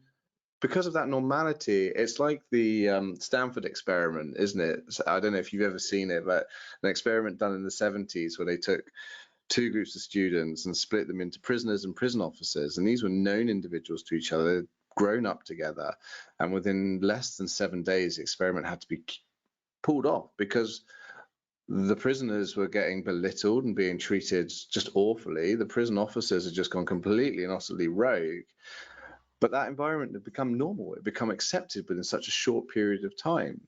because of that normality, it's like the Stanford experiment, isn't it? So I don't know if you've ever seen it, but an experiment done in the 70s where they took two groups of students and split them into prisoners and prison officers. And these were known individuals to each other, grown up together. And within less than 7 days, the experiment had to be pulled off because the prisoners were getting belittled and being treated just awfully. The prison officers had just gone completely and utterly rogue. But that environment had become normal. It had become accepted within such a short period of time.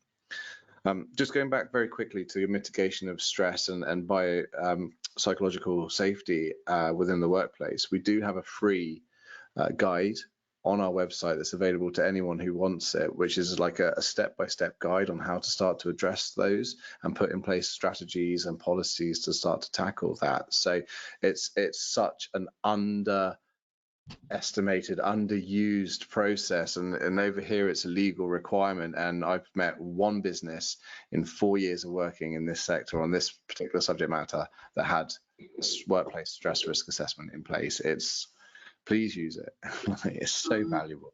Just going back very quickly to your mitigation of stress and bio psychological safety within the workplace, we do have a free guide on our website that's available to anyone who wants it, which is like a step-by-step guide on how to start to address those and put in place strategies and policies to start to tackle that. So it's such an underestimated, underused process, and over here it's a legal requirement. And I've met one business in 4 years of working in this sector on this particular subject matter that had workplace stress risk assessment in place. Please use it. It's so valuable.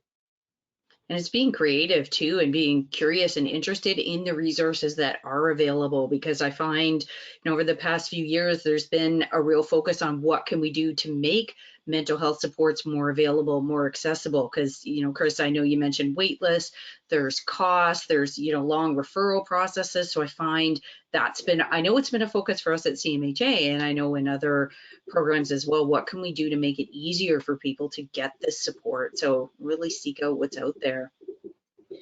And it's being creative too, and being curious and interested in the resources that are available, because I find, you know, over the past few years, there's been a real focus on what can we do to make mental health support's more available, more accessible? Because, Chris, I know you mentioned wait lists, there's cost, there's, long referral processes. So I find I know it's been a focus for us at CMHA, and I know in other programs as well. What can we do to make it easier for people to get this support? So really seek out what's out there.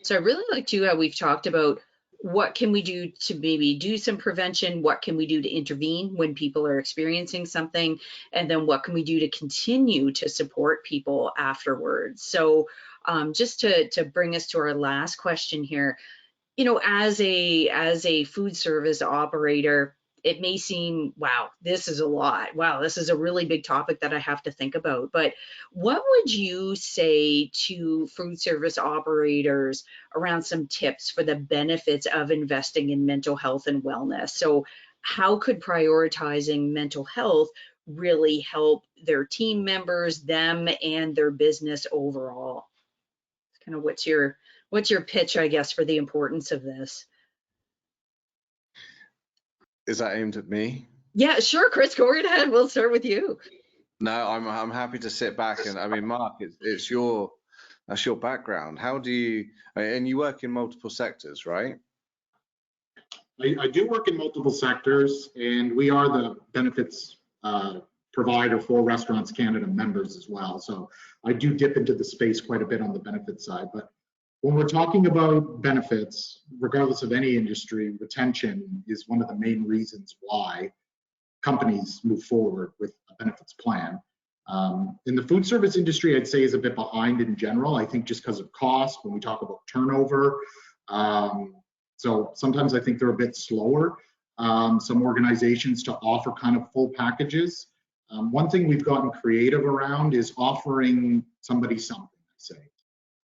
So I really like too how we've talked about what can we do to maybe do some prevention, what can we do to intervene when people are experiencing something, and then what can we do to continue to support people afterwards. So just to bring us to our last question here, as a food service operator, it may seem, wow, this is a lot. Wow, this is a really big topic that I have to think about. But what would you say to food service operators around some tips for the benefits of investing in mental health and wellness? So how could prioritizing mental health really help their team members, them, and their business overall? Kind of what's your pitch, I guess, for the importance of this? Is that aimed at me? Yeah, sure, Chris, go right ahead. We'll start with you. No, I'm happy to sit back, and I mean, Mark, that's your background. How do you, and you work in multiple sectors, right? I do work in multiple sectors, and we are the benefits provider for Restaurants Canada members as well. So I do dip into the space quite a bit on the benefits side. But when we're talking about benefits, regardless of any industry, retention is one of the main reasons why companies move forward with a benefits plan. In the food service industry, I'd say is a bit behind in general. I think just because of cost, when we talk about turnover. So sometimes I think they're a bit slower, some organizations, to offer kind of full packages. One thing we've gotten creative around is offering somebody something, I say.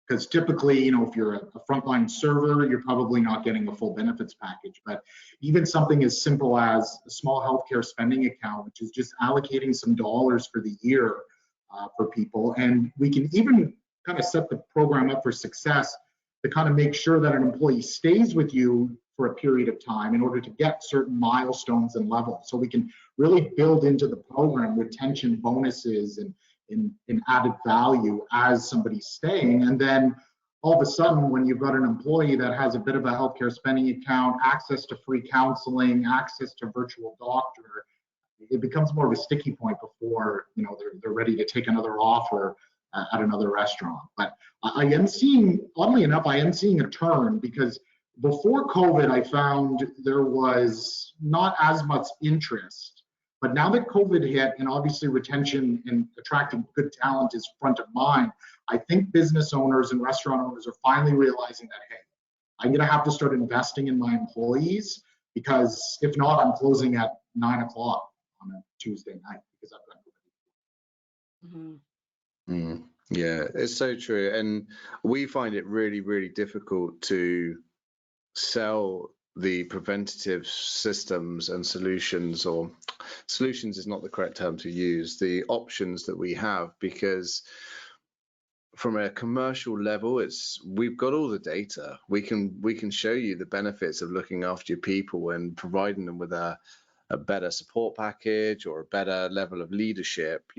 Because typically, if you're a frontline server, you're probably not getting a full benefits package. But even something as simple as a small healthcare spending account, which is just allocating some dollars for the year for people. And we can even kind of set the program up for success to kind of make sure that an employee stays with you for a period of time in order to get certain milestones and levels. So we can really build into the program retention bonuses and in added value as somebody's staying. And then all of a sudden, when you've got an employee that has a bit of a healthcare spending account, access to free counseling, access to virtual doctor, it becomes more of a sticky point before they're ready to take another offer at another restaurant. But I am seeing, oddly enough, a turn, because before COVID, I found there was not as much interest. But now that COVID hit, and obviously retention and attracting good talent is front of mind, I think business owners and restaurant owners are finally realizing that, hey, I'm going to have to start investing in my employees, because if not, I'm closing at 9 o'clock on a Tuesday night because I've got nobody. Yeah, it's so true. And we find it really, really difficult to sell the preventative systems and solutions, or solutions is not the correct term to use, the options that we have, because from a commercial level, we've got all the data. We can show you the benefits of looking after your people and providing them with a better support package or a better level of leadership,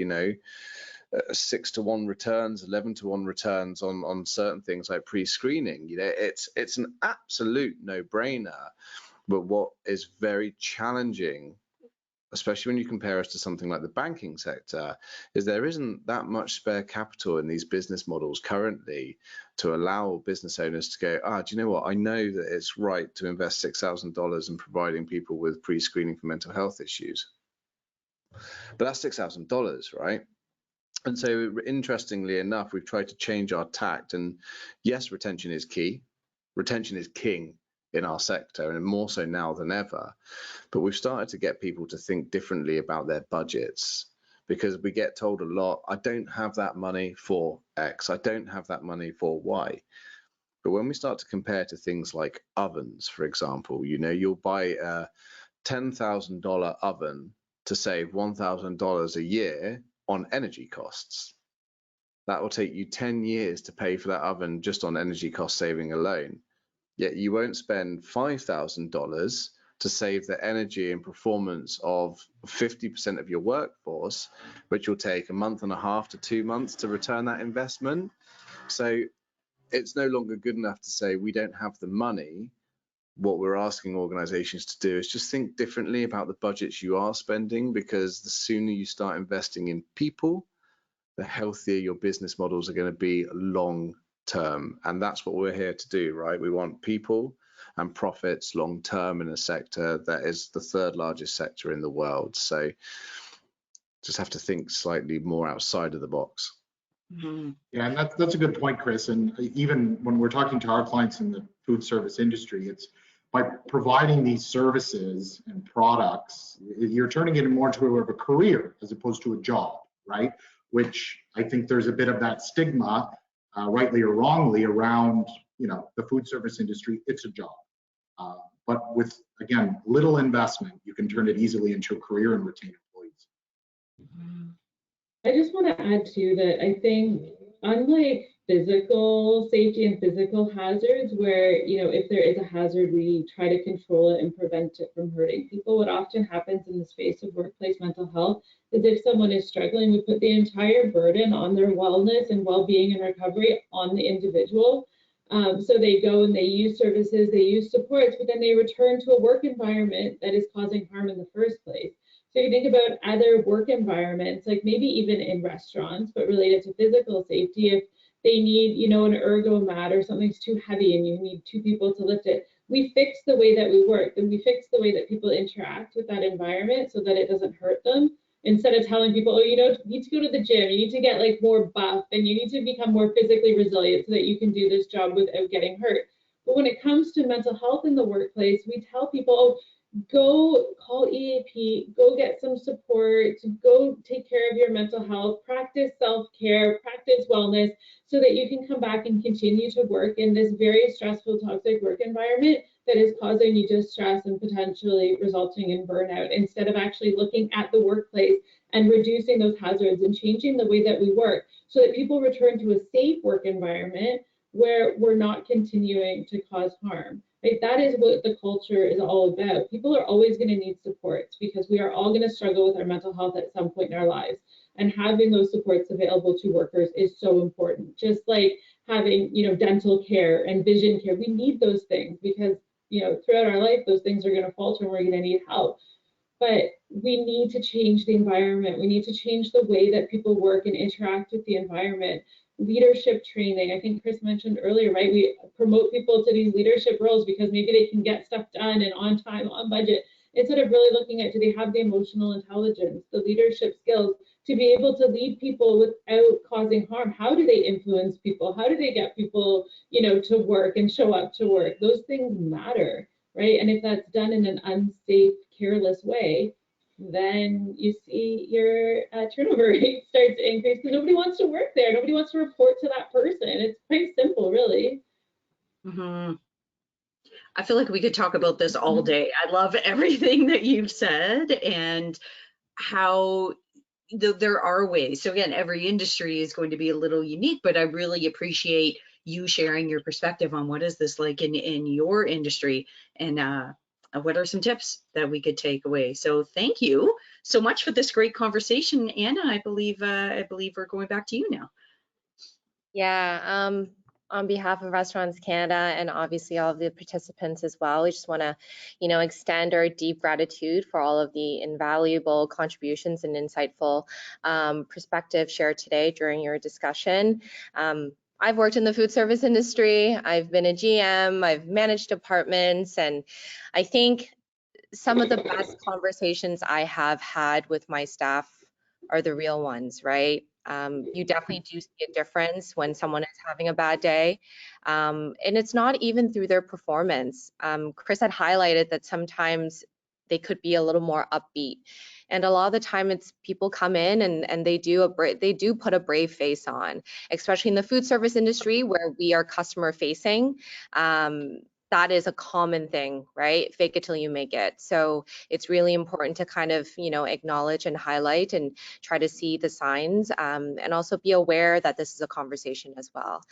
6-to-1 returns, 11-to-1 returns on certain things like pre-screening. It's an absolute no-brainer. But what is very challenging, especially when you compare us to something like the banking sector, is there isn't that much spare capital in these business models currently to allow business owners to go, do you know what? I know that it's right to invest $6,000 in providing people with pre-screening for mental health issues. But that's $6,000, right? And so, interestingly enough, we've tried to change our tact. And yes, retention is key. Retention is king in our sector, and more so now than ever. But we've started to get people to think differently about their budgets, because we get told a lot, I don't have that money for X, I don't have that money for Y. But when we start to compare to things like ovens, for example, you'll buy a $10,000 oven to save $1,000 a year on energy costs. That will take you 10 years to pay for that oven just on energy cost saving alone. Yet you won't spend $5,000 to save the energy and performance of 50% of your workforce, which will take a month and a half to 2 months to return that investment. So it's no longer good enough to say we don't have the money. What we're asking organizations to do is just think differently about the budgets you are spending, because the sooner you start investing in people, the healthier your business models are going to be long term. And that's what we're here to do, right? We want people and profits long term in a sector that is the third largest sector in the world. So just have to think slightly more outside of the box. Mm-hmm. Yeah, and that's a good point, Chris. And even when we're talking to our clients in the food service industry, it's by providing these services and products, you're turning it more into a career as opposed to a job, right? Which I think there's a bit of that stigma, rightly or wrongly, around the food service industry. It's a job, but with, again, little investment, you can turn it easily into a career and retain employees. I just want to add too that I think, unlike physical safety and physical hazards, where if there is a hazard, we try to control it and prevent it from hurting people. What often happens in the space of workplace mental health is, if someone is struggling, we put the entire burden on their wellness and well-being and recovery on the individual. So they go and they use services, they use supports, but then they return to a work environment that is causing harm in the first place. So you think about other work environments, like maybe even in restaurants, but related to physical safety, if they need, an ergo mat or something's too heavy and you need 2 people to lift it, we fix the way that we work and we fix the way that people interact with that environment so that it doesn't hurt them. Instead of telling people, oh, you need to go to the gym, you need to get like more buff, and you need to become more physically resilient so that you can do this job without getting hurt. But when it comes to mental health in the workplace, we tell people, oh, go call EAP, go get some support, go take care of your mental health, practice self-care, practice wellness, so that you can come back and continue to work in this very stressful, toxic work environment that is causing you distress and potentially resulting in burnout, instead of actually looking at the workplace and reducing those hazards and changing the way that we work so that people return to a safe work environment where we're not continuing to cause harm. Right? That is what the culture is all about. People are always going to need supports because we are all going to struggle with our mental health at some point in our lives. And having those supports available to workers is so important. Just like having, dental care and vision care, we need those things because, throughout our life, those things are going to falter and we're going to need help. But we need to change the environment. We need to change the way that people work and interact with the environment. Leadership training, I think Chris mentioned earlier, right? We promote people to these leadership roles because maybe they can get stuff done and on time, on budget, instead of really looking at, do they have the emotional intelligence, the leadership skills to be able to lead people without causing harm? How do they influence people? How do they get people, to work and show up to work? Those things matter, right? And if that's done in an unsafe, careless way, then you see your turnover rate start to increase because nobody wants to work there. Nobody wants to report to that person. It's quite simple, really. Mm-hmm. I feel like we could talk about this all day. I love everything that you've said and how there are ways. So again, every industry is going to be a little unique, but I really appreciate you sharing your perspective on what is this like in your industry, and what are some tips that we could take away. So thank you so much for this great conversation, Anna. I believe we're going back to you now. Yeah, on behalf of Restaurants Canada and obviously all of the participants as well, we just want to, extend our deep gratitude for all of the invaluable contributions and insightful perspective shared today during your discussion. I've worked in the food service industry. I've been a GM, I've managed departments, and I think some of the best conversations I have had with my staff are the real ones, right? You definitely do see a difference when someone is having a bad day. And it's not even through their performance. Chris had highlighted that sometimes they could be a little more upbeat. And a lot of the time it's people come in and they do put a brave face on, especially in the food service industry where we are customer facing. that is a common thing, right? Fake it till you make it. So it's really important to kind of, acknowledge and highlight and try to see the signs, and also be aware that this is a conversation as well.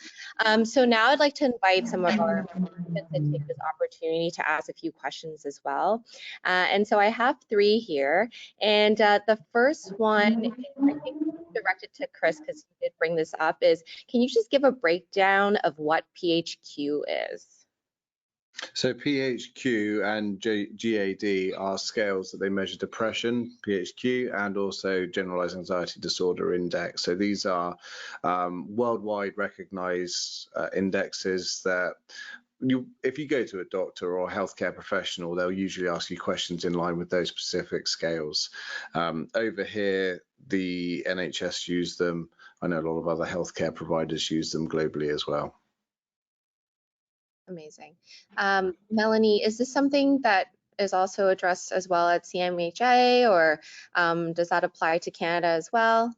So now I'd like to invite some of our participants and take this opportunity to ask a few questions as well. And so I have 3 here. And the first one, I think directed to Chris, because he did bring this up, is can you just give a breakdown of what PHQ is? So PHQ and GAD are scales that they measure depression, PHQ, and also generalized anxiety disorder index. So these are worldwide recognized indexes that if you go to a doctor or a healthcare professional, they'll usually ask you questions in line with those specific scales. Over here, the NHS use them. I know a lot of other healthcare providers use them globally as well. Amazing. Melanie, is this something that is also addressed as well at CMHA, or does that apply to Canada as well?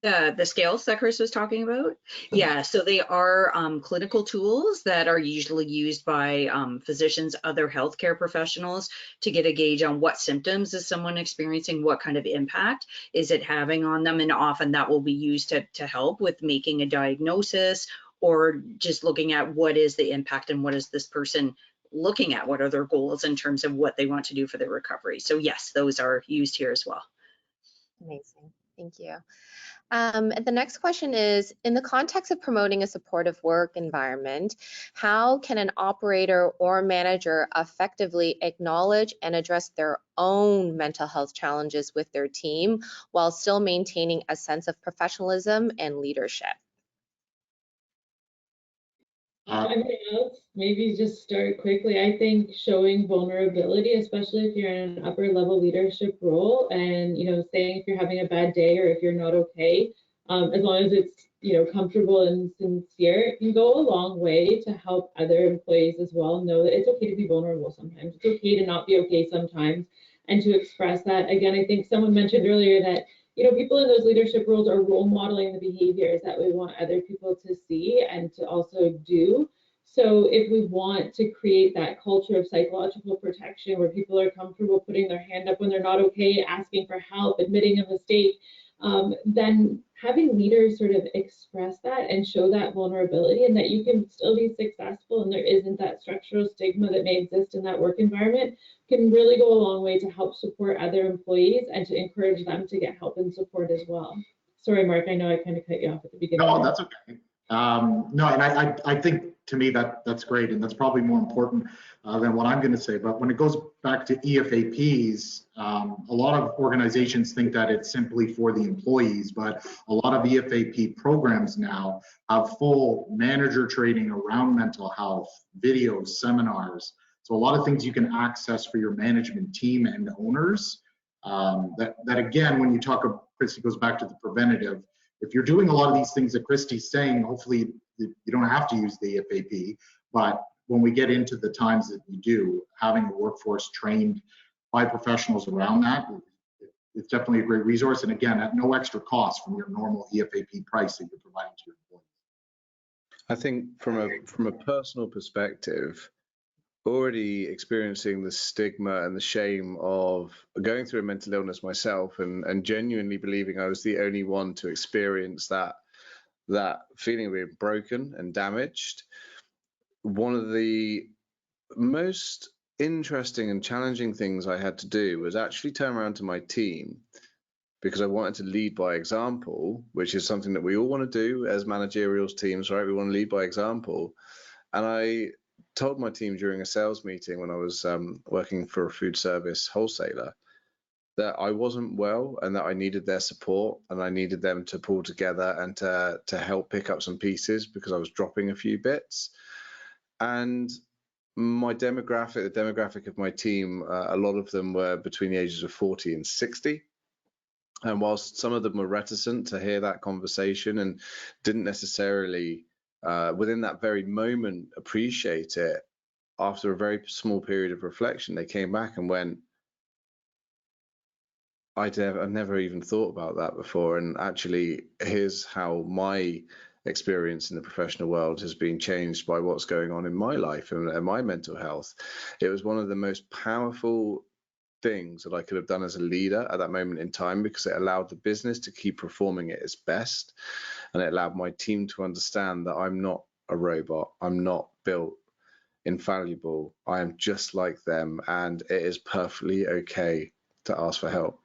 The scales that Chris was talking about? Yeah, so they are clinical tools that are usually used by physicians, other healthcare professionals to get a gauge on what symptoms is someone experiencing, what kind of impact is it having on them, and often that will be used to help with making a diagnosis or just looking at what is the impact and what is this person looking at, what are their goals in terms of what they want to do for their recovery. So yes, those are used here as well. Amazing, thank you. And the next question is, in the context of promoting a supportive work environment, how can an operator or manager effectively acknowledge and address their own mental health challenges with their team while still maintaining a sense of professionalism and leadership? Maybe just start quickly. I think showing vulnerability, especially if you're in an upper level leadership role, and saying if you're having a bad day or if you're not okay, as long as it's comfortable and sincere, it can go a long way to help other employees as well know that it's okay to be vulnerable sometimes. It's okay to not be okay sometimes, and to express that. Again, I think someone mentioned earlier that people in those leadership roles are role modeling the behaviors that we want other people to see and to also do. So if we want to create that culture of psychological protection where people are comfortable putting their hand up when they're not okay, asking for help, admitting a mistake, then having leaders sort of express that and show that vulnerability and that you can still be successful and there isn't that structural stigma that may exist in that work environment can really go a long way to help support other employees and to encourage them to get help and support as well. Sorry, Mark, I know I kind of cut you off at the beginning. No, that's okay. No, and I think to me that's great, and that's probably more important than what I'm going to say. But when it goes back to EFAPs, a lot of organizations think that it's simply for the employees, but a lot of EFAP programs now have full manager training around mental health, videos, seminars. So a lot of things you can access for your management team and owners. That again, when you talk, Christy, goes back to the preventative. If you're doing a lot of these things that Christy's saying, hopefully you don't have to use the EFAP, but when we get into the times that we do, having a workforce trained by professionals around that, it's definitely a great resource. And again, at no extra cost from your normal EFAP price that you're providing to your employees. I think from a personal perspective, already experiencing the stigma and the shame of going through a mental illness myself and genuinely believing I was the only one to experience that feeling of being broken and damaged. One of the most interesting and challenging things I had to do was actually turn around to my team, because I wanted to lead by example, which is something that we all want to do as managerial teams, right? We want to lead by example. And I told my team during a sales meeting when I was working for a food service wholesaler that I wasn't well and that I needed their support and I needed them to pull together and to help pick up some pieces because I was dropping a few bits. And my demographic, the demographic of my team, a lot of them were between the ages of 40 and 60. And whilst some of them were reticent to hear that conversation and didn't necessarily within that very moment appreciate it, after a very small period of reflection, they came back and went, I've never even thought about that before. And actually, here's how my experience in the professional world has been changed by what's going on in my life and my mental health. It was one of the most powerful things that I could have done as a leader at that moment in time, because it allowed the business to keep performing at its best, and it allowed my team to understand that I'm not a robot, I'm not built infallible, I am just like them, and it is perfectly okay to ask for help.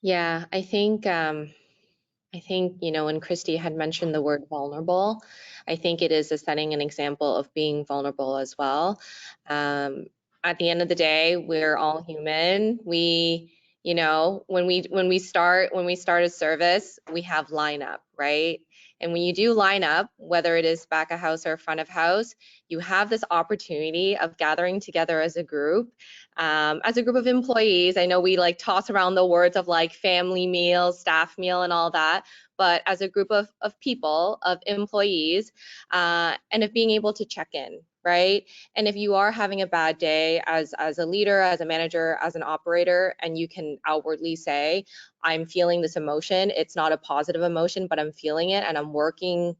Yeah, I think when Christy had mentioned the word vulnerable, I think it is a setting an example of being vulnerable as well. At the end of the day, we're all human. When we start a service, we have lineup, right? And when you do line up, whether it is back of house or front of house, you have this opportunity of gathering together as a group of employees. I know we like toss around the words of like family meal, staff meal, and all that, but as a group of people, of employees, and of being able to check in, right? And if you are having a bad day as a leader, as a manager, as an operator, and you can outwardly say, I'm feeling this emotion, it's not a positive emotion, but I'm feeling it and I'm working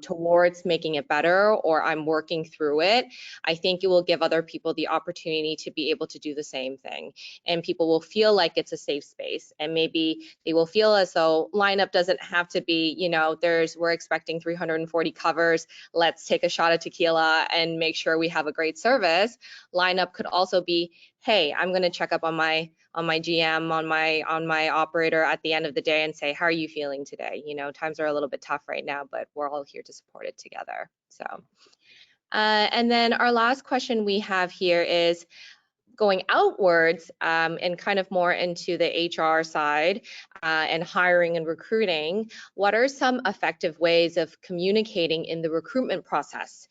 towards making it better, or I'm working through it, I think it will give other people the opportunity to be able to do the same thing. And people will feel like it's a safe space, and maybe they will feel as though lineup doesn't have to be, we're expecting 340 covers, let's take a shot of tequila and make sure we have a great service. Lineup could also be, hey, I'm going to check up on my GM, on my operator at the end of the day and say, how are you feeling today? Times are a little bit tough right now, but we're all here to support it together. So, and then our last question we have here is going outwards and kind of more into the HR side and hiring and recruiting. What are some effective ways of communicating in the recruitment process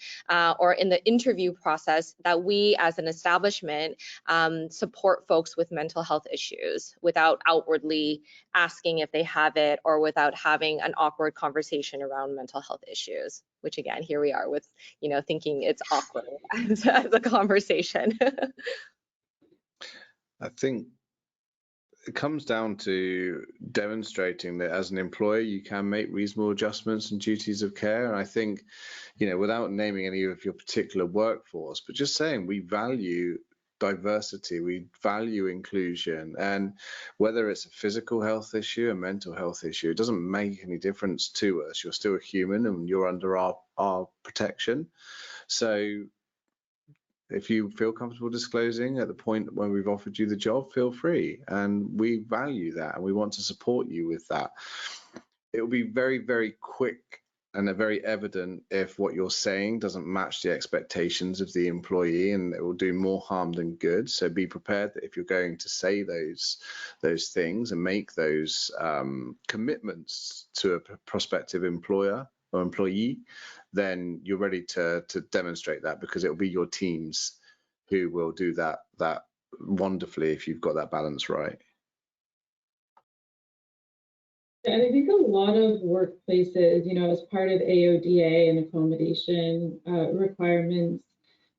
or in the interview process that we as an establishment support folks with mental health issues without outwardly asking if they have it, or without having an awkward conversation around mental health issues? Which again, here we are with, thinking it's awkward as a conversation. I think it comes down to demonstrating that as an employer, you can make reasonable adjustments and duties of care. And I think, without naming any of your particular workforce, but just saying we value diversity, we value inclusion, and whether it's a physical health issue, a mental health issue, it doesn't make any difference to us. You're still a human and you're under our protection. So if you feel comfortable disclosing at the point when we've offered you the job, feel free. And we value that and we want to support you with that. It will be very, very quick and very evident if what you're saying doesn't match the expectations of the employee, and it will do more harm than good. So be prepared that if you're going to say those things and make those commitments to a prospective employer or employee, then you're ready to demonstrate that, because it will be your teams who will do that wonderfully if you've got that balance right. And I think a lot of workplaces, as part of AODA and accommodation requirements,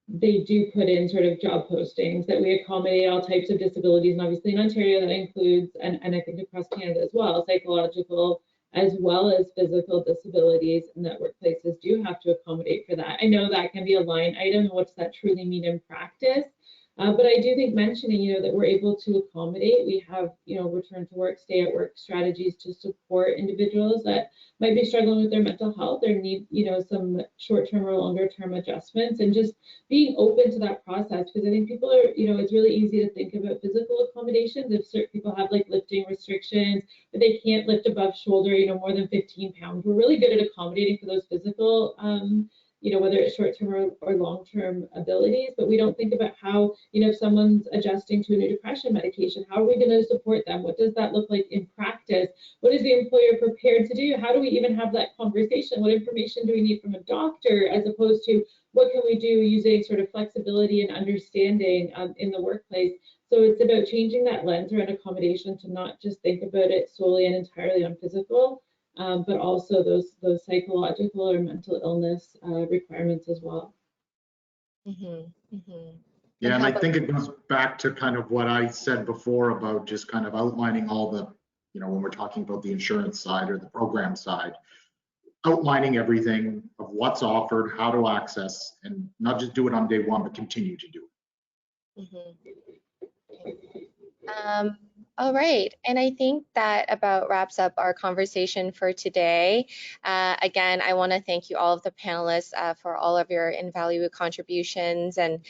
they do put in sort of job postings that we accommodate all types of disabilities. And obviously in Ontario, that includes, and I think across Canada as well, psychological as well as physical disabilities, and that workplaces do have to accommodate for that. I know that can be a line item. What does that truly mean in practice? But I do think mentioning, that we're able to accommodate. We have, return to work, stay at work strategies to support individuals that might be struggling with their mental health or need, some short-term or longer-term adjustments, and just being open to that process. Because I think people are, it's really easy to think about physical accommodations if certain people have like lifting restrictions, but they can't lift above shoulder, more than 15 pounds. We're really good at accommodating for those physical whether it's short-term or long-term abilities, but we don't think about how, if someone's adjusting to a new depression medication, how are we going to support them? What does that look like in practice? What is the employer prepared to do? How do we even have that conversation? What information do we need from a doctor, as opposed to what can we do using sort of flexibility and understanding in the workplace? So it's about changing that lens around accommodation to not just think about it solely and entirely on physical, but also those psychological or mental illness requirements as well. Mm-hmm, mm-hmm. Yeah, and I think it goes back to kind of what I said before about just kind of outlining all the you know, when we're talking about the insurance side or the program side, outlining everything of what's offered, how to access, and not just do it on day one, but continue to do it. All right, and I think that about wraps up our conversation for today. Again, I want to thank you all of the panelists for all of your invaluable contributions, and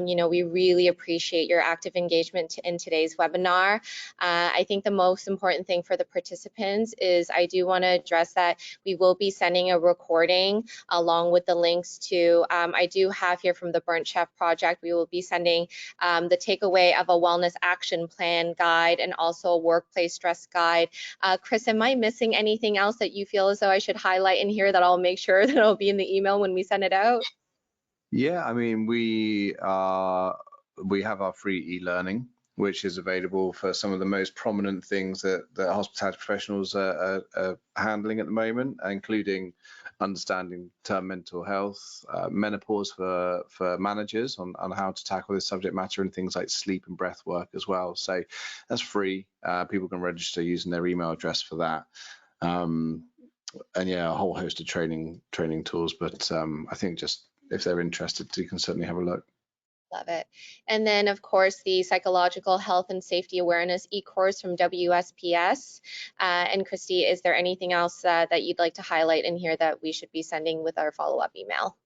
you know, we really appreciate your active engagement in today's webinar. I think the most important thing for the participants is I do want to address that we will be sending a recording along with the links to, I do have here from the Burnt Chef Project, we will be sending the takeaway of a wellness action plan guide and also a workplace stress guide. Chris, am I missing anything else that you feel as though I should highlight in here that I'll make sure that it'll be in the email when we send it out? Yeah, I mean, we have our free e-learning, which is available for some of the most prominent things that hospitality professionals are handling at the moment, including understanding term mental health, menopause for managers on how to tackle this subject matter, and things like sleep and breath work as well. So that's free. People can register using their email address for that. And yeah, a whole host of training tools. But I think just if they're interested, you can certainly have a look. Love it. And then, of course, the Psychological Health and Safety Awareness e-course from WSPS. And Christy, is there anything else that you'd like to highlight in here that we should be sending with our follow-up email?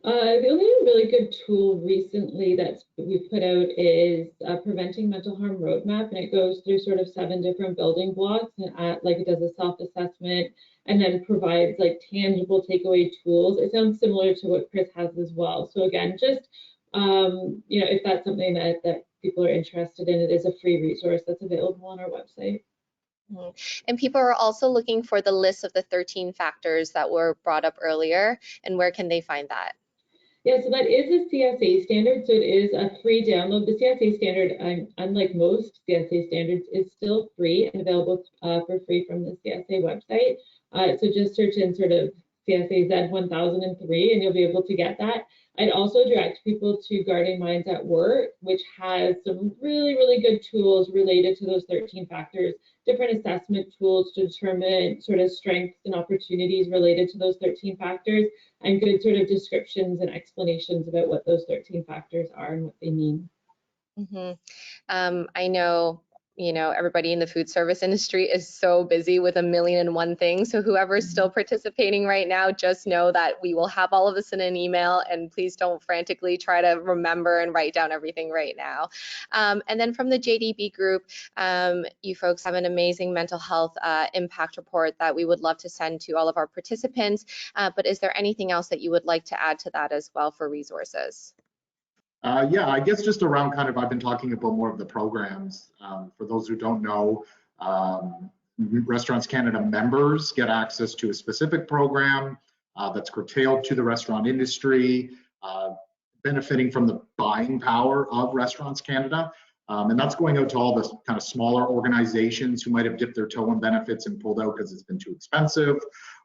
The only really good tool recently that we've put out is Preventing Mental Harm Roadmap, and it goes through sort of 7 different building blocks, and like it does a self-assessment and then provides like tangible takeaway tools. It sounds similar to what Chris has as well. So again, just you know, if that's something that people are interested in, it is a free resource that's available on our website. And people are also looking for the list of the 13 factors that were brought up earlier, and where can they find that? Yeah, so that is a CSA standard, so it is a free download. The CSA standard, unlike most CSA standards, is still free and available for free from the CSA website. So just search in sort of CSA Z1003 and you'll be able to get that. I'd also direct people to Guarding Minds at Work, which has some really, really good tools related to those 13 factors, different assessment tools to determine sort of strengths and opportunities related to those 13 factors, and good sort of descriptions and explanations about what those 13 factors are and what they mean. I know, you know, everybody in the food service industry is so busy with 1,000,001 things. So whoever's still participating right now, just know that we will have all of this in an email, and please don't frantically try to remember and write down everything right now. And then from the JDB group, you folks have an amazing mental health impact report that we would love to send to all of our participants. But is there anything else that you would like to add to that as well for resources? Yeah, I guess just around kind of, I've been talking about more of the programs. For those who don't know, Restaurants Canada members get access to a specific program that's curtailed to the restaurant industry, benefiting from the buying power of Restaurants Canada. And that's going out to all the kind of smaller organizations who might have dipped their toe in benefits and pulled out because it's been too expensive,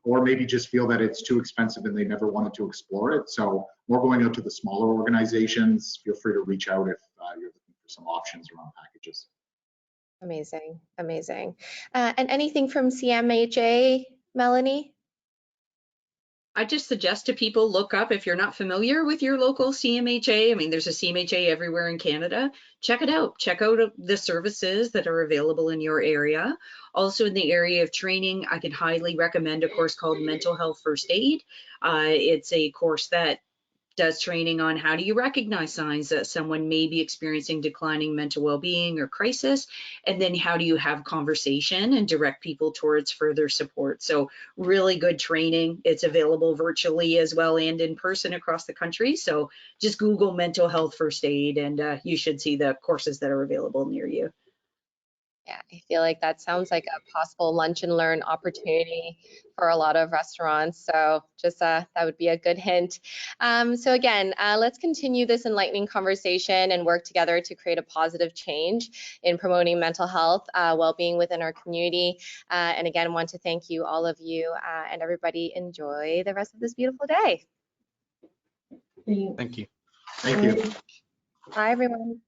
or maybe just feel that it's too expensive and they never wanted to explore it. So we're going out to the smaller organizations. Feel free to reach out if you're looking for some options around packages. Amazing, amazing. And anything from CMHA, Melanie? I just suggest to people look up, if you're not familiar with your local CMHA, I mean, there's a CMHA everywhere in Canada, check it out. Check out the services that are available in your area. Also in the area of training, I can highly recommend a course called Mental Health First Aid. It's a course that does training on how do you recognize signs that someone may be experiencing declining mental well-being or crisis, and then how do you have conversation and direct people towards further support. So really good training. It's available virtually as well and in person across the country. So just Google Mental Health First Aid and you should see the courses that are available near you. Yeah, I feel like that sounds like a possible lunch and learn opportunity for a lot of restaurants. So just that would be a good hint. So again, let's continue this enlightening conversation and work together to create a positive change in promoting mental health, well-being within our community. And again, want to thank you, all of you, and everybody. Enjoy the rest of this beautiful day. Thanks. Thank you. Thank you. Bye, everyone.